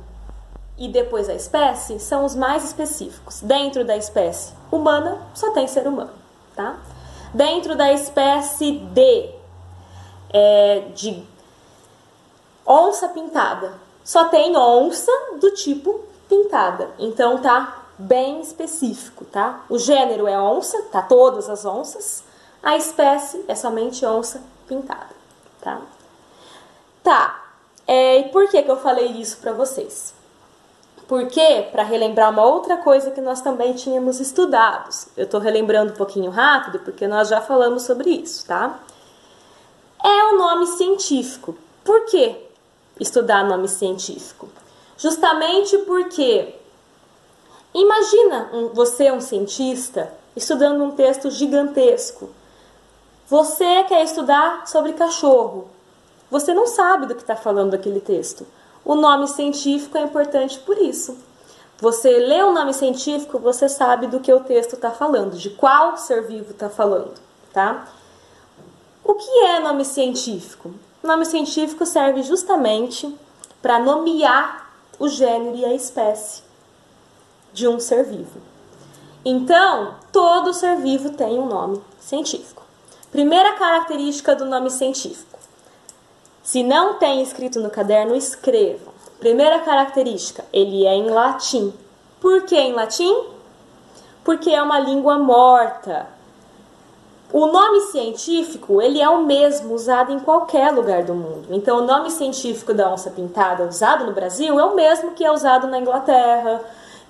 Speaker 1: e depois a espécie são os mais específicos. Dentro da espécie humana, só tem ser humano, tá? Dentro da espécie de onça pintada, só tem onça do tipo pintada. Então tá bem específico, tá? O gênero é onça, tá todas as onças. A espécie é somente onça pintada, tá? Tá. E por que eu falei isso para vocês? Porque, para relembrar uma outra coisa que nós também tínhamos estudado. Eu estou relembrando um pouquinho rápido, porque nós já falamos sobre isso, tá? É o nome científico. Por que estudar nome científico? Justamente porque, imagina você, um cientista, estudando um texto gigantesco. Você quer estudar sobre cachorro. Você não sabe do que está falando aquele texto. O nome científico é importante por isso. Você lê o nome científico, você sabe do que o texto está falando, de qual ser vivo está falando, tá? O que é nome científico? O nome científico serve justamente para nomear o gênero e a espécie de um ser vivo. Então, todo ser vivo tem um nome científico. Primeira característica do nome científico. Se não tem escrito no caderno, escrevam. Primeira característica, ele é em latim. Por que em latim? Porque é uma língua morta. O nome científico, ele é o mesmo usado em qualquer lugar do mundo. Então, o nome científico da onça pintada usado no Brasil é o mesmo que é usado na Inglaterra,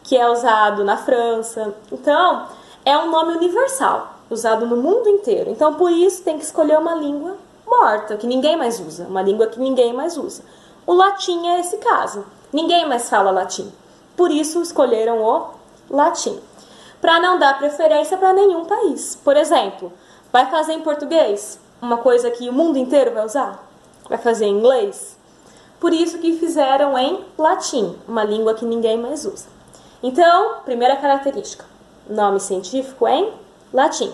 Speaker 1: que é usado na França. Então, é um nome universal, usado no mundo inteiro. Então, por isso, tem que escolher uma língua morta, que ninguém mais usa, uma língua que ninguém mais usa. O latim é esse caso, ninguém mais fala latim, por isso escolheram o latim, para não dar preferência para nenhum país. Por exemplo, vai fazer em português, uma coisa que o mundo inteiro vai usar? Vai fazer em inglês? Por isso que fizeram em latim, uma língua que ninguém mais usa. Então, primeira característica, nome científico em latim.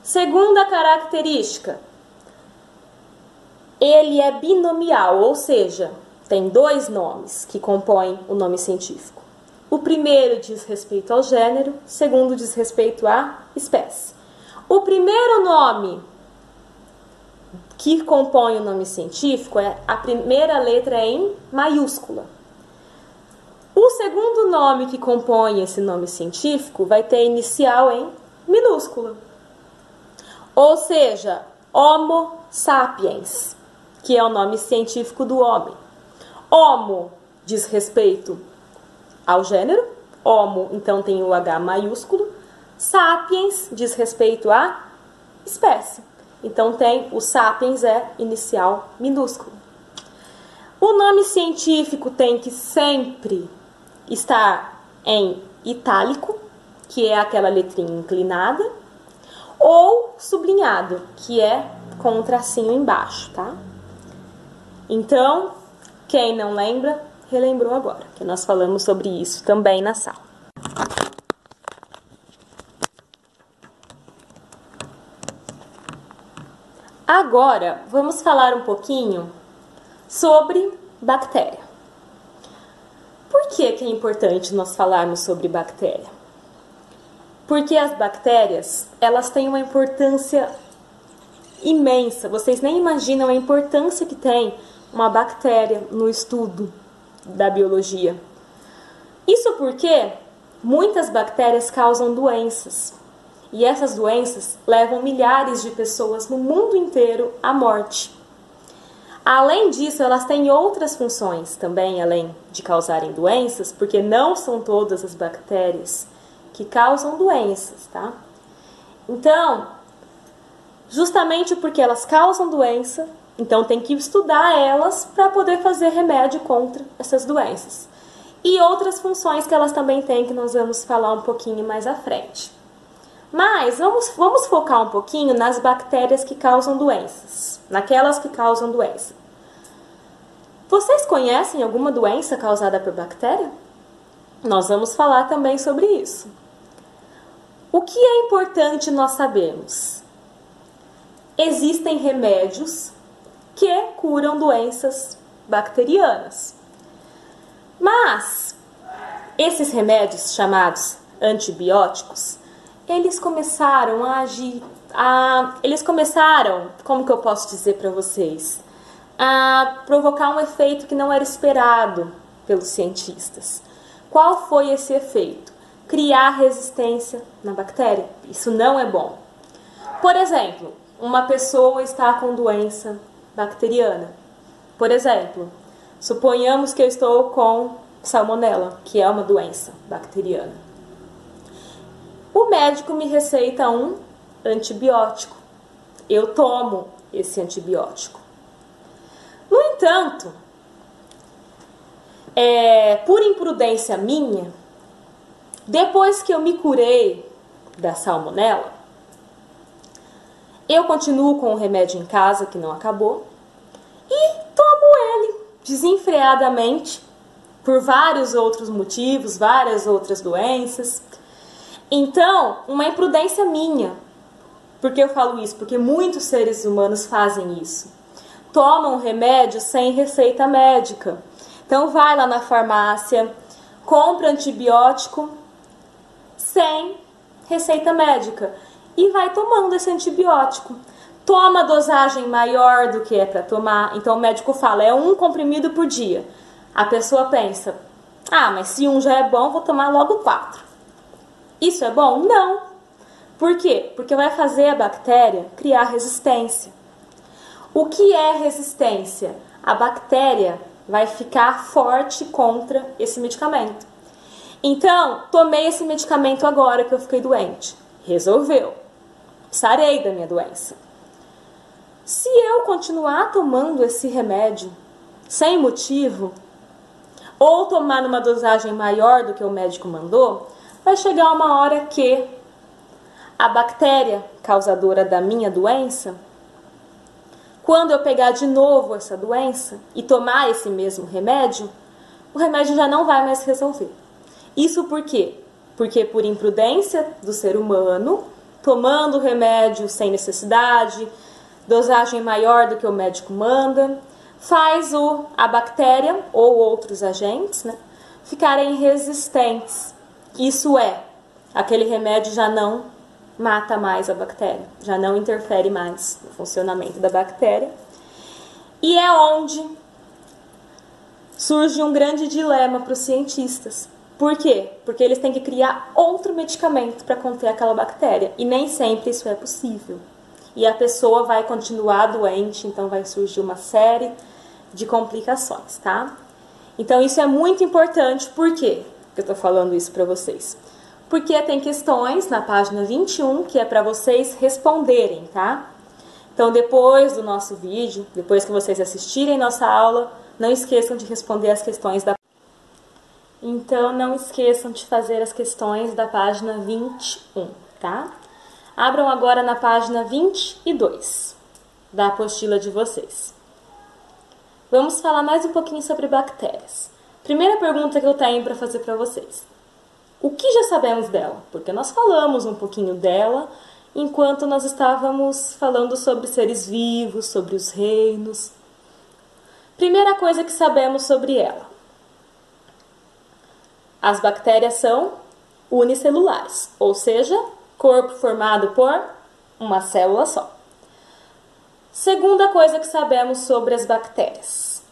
Speaker 1: Segunda característica, ele é binomial, ou seja, tem dois nomes que compõem o nome científico. O primeiro diz respeito ao gênero, o segundo diz respeito à espécie. O primeiro nome que compõe o nome científico, a primeira letra é em maiúscula. O segundo nome que compõe esse nome científico vai ter inicial em minúscula. Ou seja, Homo sapiens. que é o nome científico do homem. Homo diz respeito ao gênero, homo, então tem o H maiúsculo. Sapiens diz respeito à espécie, então tem o sapiens é inicial minúsculo. O nome científico tem que sempre estar em itálico, que é aquela letrinha inclinada, ou sublinhado, que é com um tracinho embaixo, tá? Então, quem não lembra, relembrou agora, que nós falamos sobre isso também na sala. Agora, vamos falar um pouquinho sobre bactéria. Por que é importante nós falarmos sobre bactéria? Porque as bactérias, elas têm uma importância imensa. Vocês nem imaginam a importância que tem uma bactéria no estudo da biologia. Isso porque muitas bactérias causam doenças. E essas doenças levam milhares de pessoas no mundo inteiro à morte. Além disso, elas têm outras funções também, além de causarem doenças, porque não são todas as bactérias que causam doenças, tá? Então, justamente porque elas causam doença, então tem que estudar elas para poder fazer remédio contra essas doenças. E outras funções que elas também têm, que nós vamos falar um pouquinho mais à frente. Mas vamos focar um pouquinho nas bactérias que causam doenças, naquelas que causam doença. Vocês conhecem alguma doença causada por bactéria? Nós vamos falar também sobre isso. O que é importante nós sabermos? Existem remédios que curam doenças bacterianas. Mas esses remédios chamados antibióticos, eles começaram a agir, como que eu posso dizer para vocês, a provocar um efeito que não era esperado pelos cientistas. Qual foi esse efeito? Criar resistência na bactéria. Isso não é bom. Por exemplo, uma pessoa está com doença bacteriana. Por exemplo, suponhamos que eu estou com salmonela, que é uma doença bacteriana. O médico me receita um antibiótico. Eu tomo esse antibiótico. No entanto, por imprudência minha, depois que eu me curei da salmonela, eu continuo com o remédio em casa, que não acabou, e tomo ele desenfreadamente, por vários outros motivos, várias outras doenças. Então, uma imprudência minha. Por que eu falo isso? Porque muitos seres humanos fazem isso. Tomam remédio sem receita médica. Então, vai lá na farmácia, compra antibiótico sem receita médica e vai tomando esse antibiótico. Toma dosagem maior do que é para tomar. Então, o médico fala, é 1 comprimido por dia. A pessoa pensa, mas se 1 já é bom, vou tomar logo 4. Isso é bom? Não. Por quê? Porque vai fazer a bactéria criar resistência. O que é resistência? A bactéria vai ficar forte contra esse medicamento. Então, tomei esse medicamento agora que eu fiquei doente. Resolveu. Sarei da minha doença. Se eu continuar tomando esse remédio sem motivo, ou tomar numa dosagem maior do que o médico mandou, vai chegar uma hora que a bactéria causadora da minha doença, quando eu pegar de novo essa doença e tomar esse mesmo remédio, o remédio já não vai mais resolver. Isso por quê? Porque por imprudência do ser humano, tomando o remédio sem necessidade, dosagem maior do que o médico manda, faz a bactéria ou outros agentes, ficarem resistentes. Isso aquele remédio já não mata mais a bactéria, já não interfere mais no funcionamento da bactéria. E é onde surge um grande dilema para os cientistas. Por quê? Porque eles têm que criar outro medicamento para conter aquela bactéria, e nem sempre isso é possível. e a pessoa vai continuar doente, então vai surgir uma série de complicações, tá? Então isso é muito importante, por quê que eu tô falando isso para vocês? Porque tem questões na página 21 que é para vocês responderem, tá? Então depois do nosso vídeo, depois que vocês assistirem nossa aula, não esqueçam de responder as questões da... Então não esqueçam de fazer as questões da página 21, tá? Abram agora na página 22 da apostila de vocês. Vamos falar mais um pouquinho sobre bactérias. Primeira pergunta que eu tenho para fazer para vocês. O que já sabemos dela? Porque nós falamos um pouquinho dela enquanto nós estávamos falando sobre seres vivos, sobre os reinos. Primeira coisa que sabemos sobre ela. As bactérias são unicelulares, ou seja, corpo formado por uma célula só. Segunda coisa que sabemos sobre as bactérias.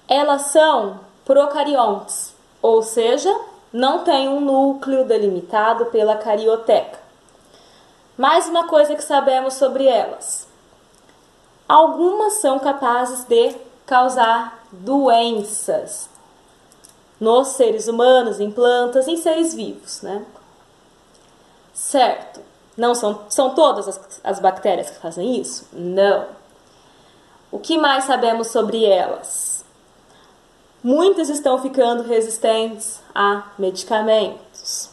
Speaker 1: Elas são procariontes, ou seja, não têm um núcleo delimitado pela carioteca. Mais uma coisa que sabemos sobre elas. Algumas são capazes de causar doenças nos seres humanos, em plantas, em seres vivos, né? Certo. Não são todas as bactérias que fazem isso? Não. O que mais sabemos sobre elas? Muitas estão ficando resistentes a medicamentos.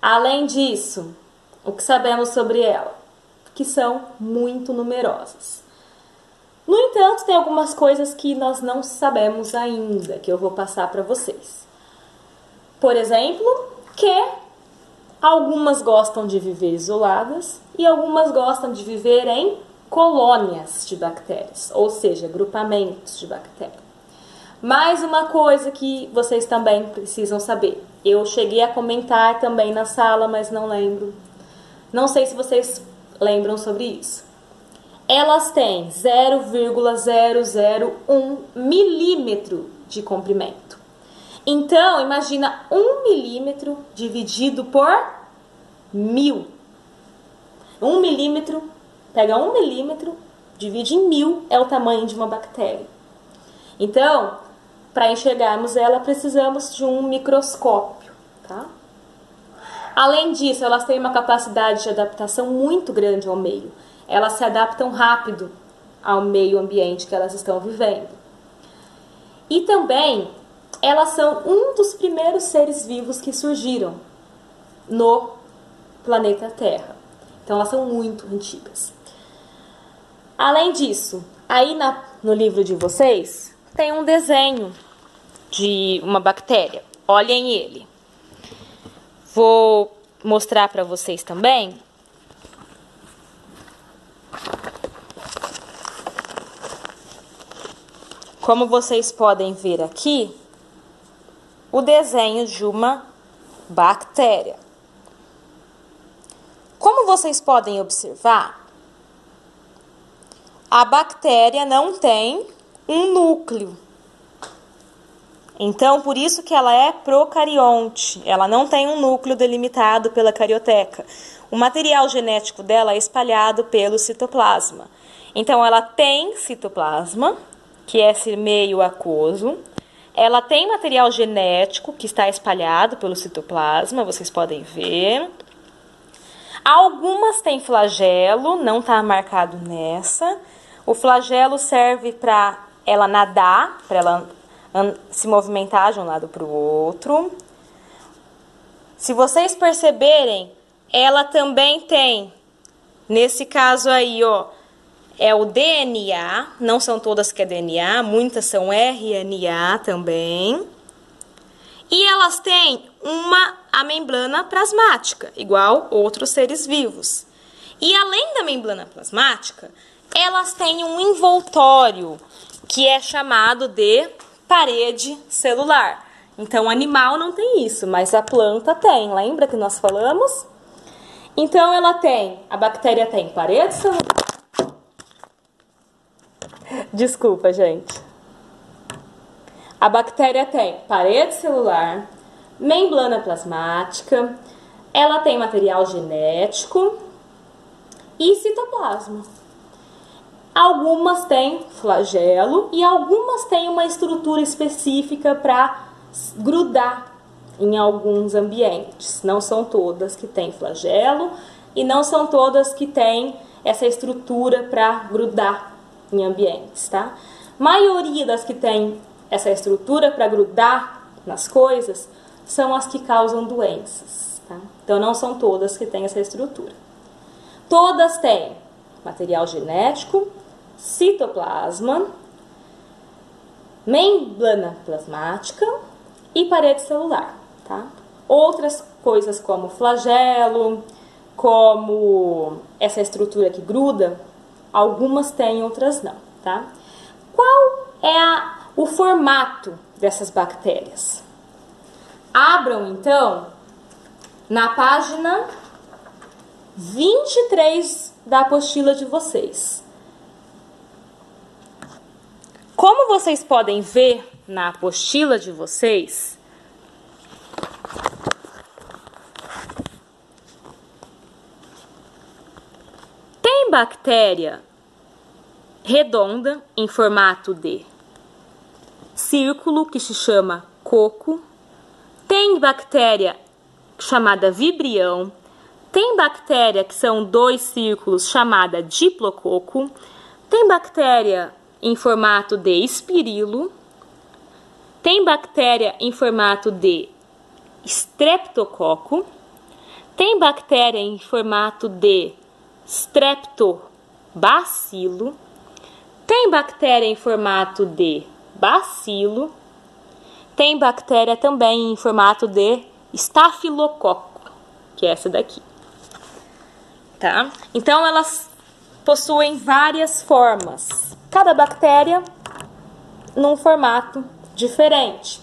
Speaker 1: Além disso, o que sabemos sobre ela? Que são muito numerosas. No entanto, tem algumas coisas que nós não sabemos ainda, que eu vou passar para vocês. Por exemplo, que algumas gostam de viver isoladas e algumas gostam de viver em colônias de bactérias, ou seja, grupamentos de bactérias. Mais uma coisa que vocês também precisam saber. Eu cheguei a comentar também na sala, mas não lembro. Não sei se vocês lembram sobre isso. Elas têm 0,001 milímetro de comprimento. Então, imagina 1 milímetro dividido por 1000. 1 milímetro, pega 1 milímetro, divide em 1000, é o tamanho de uma bactéria. Então, para enxergarmos ela, precisamos de um microscópio, tá? Além disso, elas têm uma capacidade de adaptação muito grande ao meio. Elas se adaptam rápido ao meio ambiente que elas estão vivendo. E também, elas são um dos primeiros seres vivos que surgiram no planeta Terra. Então, elas são muito antigas. Além disso, aí no livro de vocês, tem um desenho de uma bactéria. Olhem ele. Vou mostrar para vocês também. Como vocês podem ver aqui, o desenho de uma bactéria. Como vocês podem observar, a bactéria não tem um núcleo. Então, por isso que ela é procarionte. Ela não tem um núcleo delimitado pela carioteca. O material genético dela é espalhado pelo citoplasma. Então, ela tem citoplasma, que é esse meio aquoso. Ela tem material genético que está espalhado pelo citoplasma, vocês podem ver. Algumas têm flagelo, não está marcado nessa. O flagelo serve para ela nadar, para ela se movimentar de um lado para o outro. Se vocês perceberem, ela também tem, nesse caso aí, ó, é o DNA, não são todas que é DNA, muitas são RNA também. E elas têm a membrana plasmática, igual outros seres vivos. E além da membrana plasmática, elas têm um envoltório, que é chamado de parede celular. Então, o animal não tem isso, mas a planta tem. Lembra que nós falamos? Então, a bactéria tem parede celular. Desculpa, gente. A bactéria tem parede celular, membrana plasmática, ela tem material genético e citoplasma. Algumas têm flagelo e algumas têm uma estrutura específica para grudar em alguns ambientes. Não são todas que têm flagelo e não são todas que têm essa estrutura para grudar em ambientes, tá? A maioria das que têm essa estrutura para grudar nas coisas são as que causam doenças, tá? Então não são todas que têm essa estrutura. Todas têm material genético, citoplasma, membrana plasmática e parede celular, tá? Outras coisas como flagelo, como essa estrutura que gruda, algumas têm, outras não, tá? Qual é o formato dessas bactérias? Abram, então, na página 23 da apostila de vocês. Como vocês podem ver na apostila de vocês, tem bactéria redonda em formato de círculo, que se chama coco. Tem bactéria chamada vibrião. Tem bactéria que são 2 círculos, chamada diplococo. Tem bactéria em formato de espirilo. Tem bactéria em formato de streptococo. Tem bactéria em formato de streptobacilo. Tem bactéria em formato de bacilo. Tem bactéria também em formato de estafilococo, que é essa daqui. Tá? Então, elas possuem várias formas. Cada bactéria num formato diferente.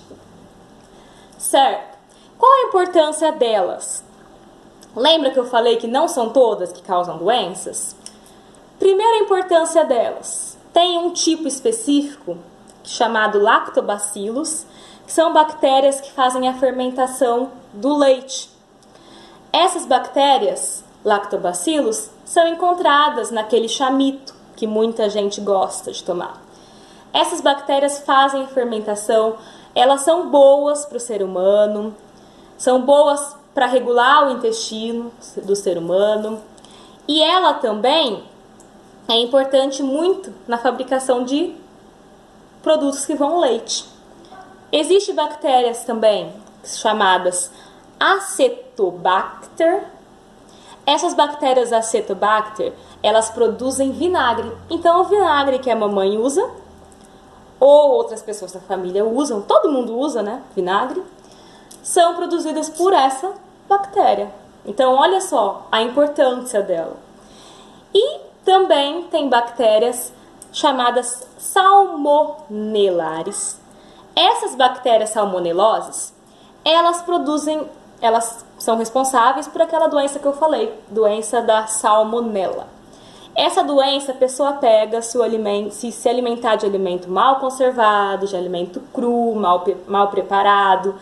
Speaker 1: Certo? Qual a importância delas? Lembra que eu falei que não são todas que causam doenças? Primeira importância delas. Tem um tipo específico chamado lactobacillus, que são bactérias que fazem a fermentação do leite. Essas bactérias, lactobacillus, são encontradas naquele chamito que muita gente gosta de tomar. Essas bactérias fazem a fermentação, elas são boas para o ser humano, são boas para regular o intestino do ser humano, e ela também é importante muito na fabricação de produtos que vão ao leite. Existem bactérias também chamadas Acetobacter. Essas bactérias Acetobacter, elas produzem vinagre. Então, o vinagre que a mamãe usa, ou outras pessoas da família usam, todo mundo usa, né, vinagre, são produzidas por essa bactéria. Então, olha só a importância dela. E também tem bactérias chamadas salmonelares. Essas bactérias salmonelosas, elas são responsáveis por aquela doença que eu falei, doença da salmonela. Essa doença a pessoa pega se se alimentar de alimento mal conservado, de alimento cru, mal preparado,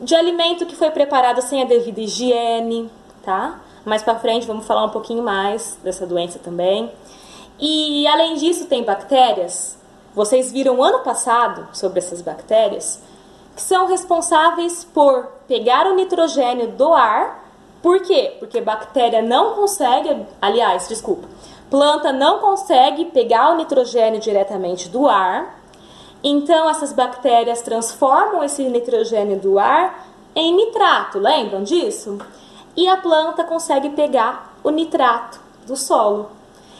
Speaker 1: de alimento que foi preparado sem a devida higiene, tá? Mais pra frente vamos falar um pouquinho mais dessa doença também. E além disso tem bactérias, vocês viram ano passado sobre essas bactérias, que são responsáveis por pegar o nitrogênio do ar. Por quê? Porque bactéria não consegue, planta não consegue pegar o nitrogênio diretamente do ar. Então essas bactérias transformam esse nitrogênio do ar em nitrato, lembram disso? E a planta consegue pegar o nitrato do solo.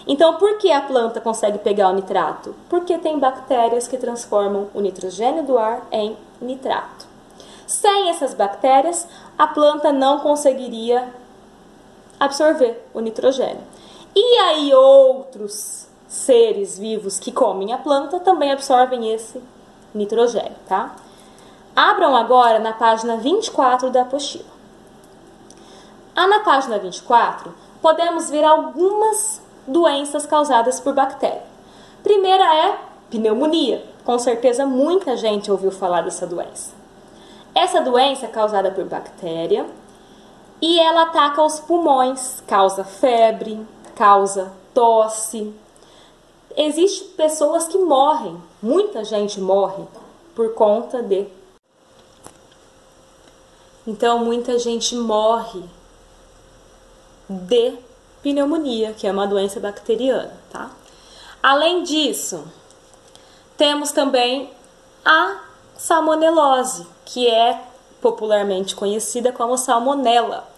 Speaker 1: Então, por que a planta consegue pegar o nitrato? Porque tem bactérias que transformam o nitrogênio do ar em nitrato. Sem essas bactérias, a planta não conseguiria absorver o nitrogênio. E aí outros seres vivos que comem a planta também absorvem esse nitrogênio, tá? Abram agora na página 24 da apostila. Na página 24, podemos ver algumas doenças causadas por bactéria. Primeira é pneumonia. Com certeza muita gente ouviu falar dessa doença. Essa doença é causada por bactéria e ela ataca os pulmões, causa febre, causa tosse. Existem pessoas que morrem, muita gente morre por conta de. Então, muita gente morre de pneumonia, que é uma doença bacteriana, tá? Além disso, temos também a salmonelose, que é popularmente conhecida como salmonela.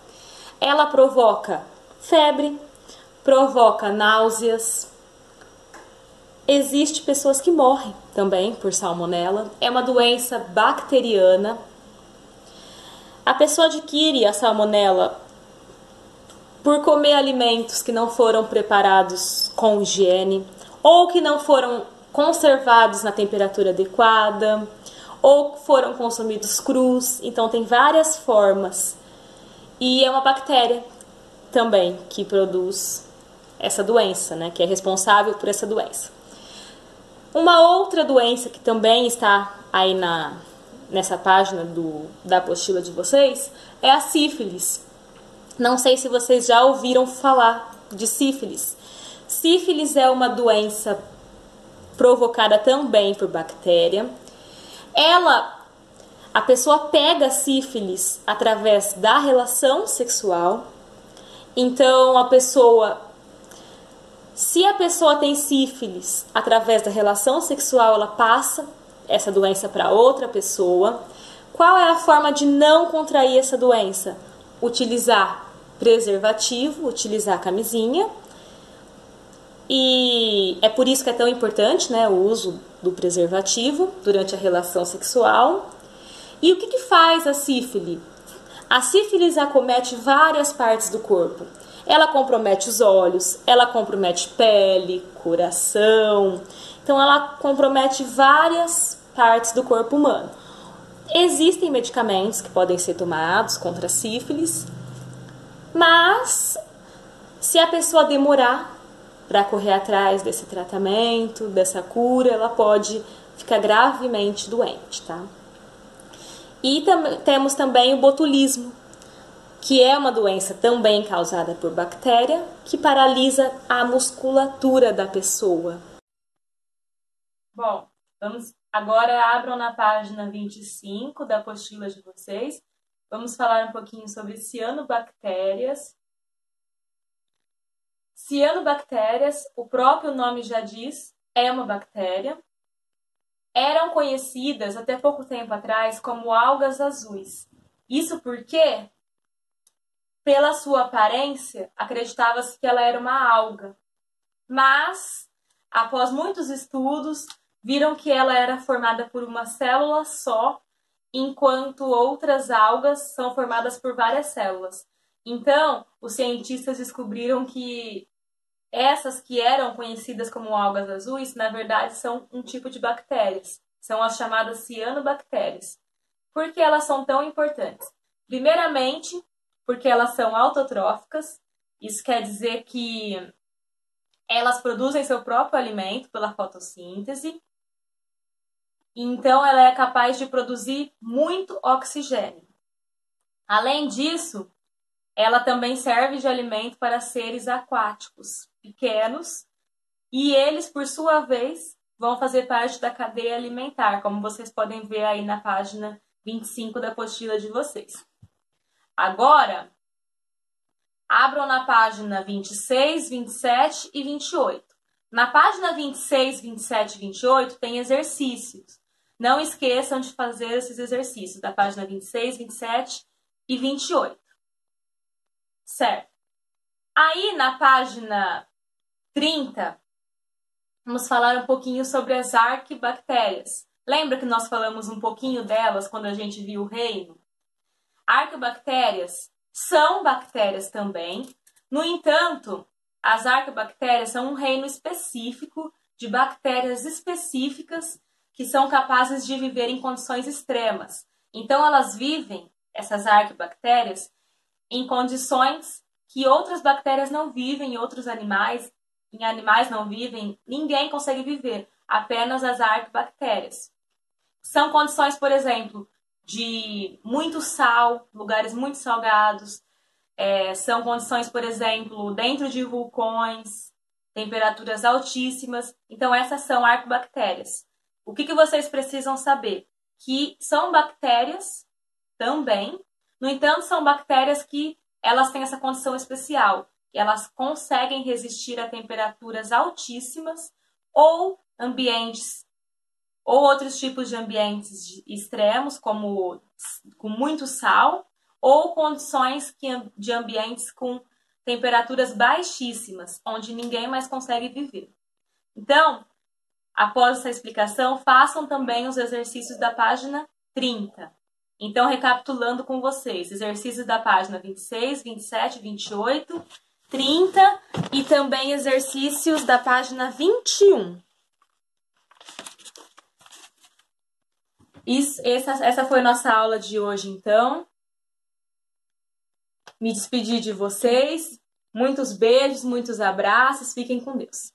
Speaker 1: Ela provoca febre, provoca náuseas. Existem pessoas que morrem também por salmonela. É uma doença bacteriana. A pessoa adquire a salmonela por comer alimentos que não foram preparados com higiene, ou que não foram conservados na temperatura adequada, ou foram consumidos crus. Então tem várias formas. E é uma bactéria também que produz essa doença, né? Que é responsável por essa doença. Uma outra doença que também está aí nessa página da apostila de vocês é a sífilis. Não sei se vocês já ouviram falar de sífilis. Sífilis é uma doença provocada também por bactéria. A pessoa pega sífilis através da relação sexual. Então, se a pessoa tem sífilis através da relação sexual, ela passa essa doença para outra pessoa. Qual é a forma de não contrair essa doença? Utilizar preservativo, utilizar camisinha. E é por isso que é tão importante, né, o uso do preservativo durante a relação sexual. E o que faz a sífilis? A sífilis acomete várias partes do corpo. Ela compromete os olhos, ela compromete pele, coração. Então, ela compromete várias partes do corpo humano. Existem medicamentos que podem ser tomados contra a sífilis, mas se a pessoa demorar para correr atrás desse tratamento, dessa cura, ela pode ficar gravemente doente, tá? E temos também o botulismo, que é uma doença também causada por bactéria, que paralisa a musculatura da pessoa. Bom, agora abram na página 25 da apostila de vocês. Vamos falar um pouquinho sobre cianobactérias. Cianobactérias, o próprio nome já diz, é uma bactéria. Eram conhecidas até pouco tempo atrás como algas azuis. Isso porque, pela sua aparência, acreditava-se que ela era uma alga. Mas, após muitos estudos, viram que ela era formada por uma célula só, enquanto outras algas são formadas por várias células. Então, os cientistas descobriram que essas que eram conhecidas como algas azuis, na verdade, são um tipo de bactérias. São as chamadas cianobactérias. Por que elas são tão importantes? Primeiramente, porque elas são autotróficas. Isso quer dizer que elas produzem seu próprio alimento pela fotossíntese. Então, ela é capaz de produzir muito oxigênio. Além disso, ela também serve de alimento para seres aquáticos pequenos e eles, por sua vez, vão fazer parte da cadeia alimentar, como vocês podem ver aí na página 25 da apostila de vocês. Agora, abram na página 26, 27 e 28. Na página 26, 27 e 28 tem exercícios. Não esqueçam de fazer esses exercícios da página 26, 27 e 28. Certo. Aí, na página 30, vamos falar um pouquinho sobre as arquibactérias. Lembra que nós falamos um pouquinho delas quando a gente viu o reino? Arquibactérias são bactérias também. No entanto, as arquibactérias são um reino específico de bactérias específicas que são capazes de viver em condições extremas. Então, elas vivem, essas arquibactérias, em condições que outras bactérias não vivem, em animais não vivem, ninguém consegue viver, apenas as arquibactérias. São condições, por exemplo, de muito sal, lugares muito salgados, São condições, por exemplo, dentro de vulcões, temperaturas altíssimas. Então, essas são arcobactérias. O que vocês precisam saber? Que são bactérias também, no entanto, são bactérias que elas têm essa condição especial, que elas conseguem resistir a temperaturas altíssimas ou ambientes ou outros tipos de ambientes extremos, como com muito sal, ou condições de ambientes com temperaturas baixíssimas, onde ninguém mais consegue viver. Então, após essa explicação, façam também os exercícios da página 30. Então, recapitulando com vocês, exercícios da página 26, 27, 28, 30 e também exercícios da página 21. Essa foi a nossa aula de hoje, então. Me despedi de vocês. Muitos beijos, muitos abraços. Fiquem com Deus.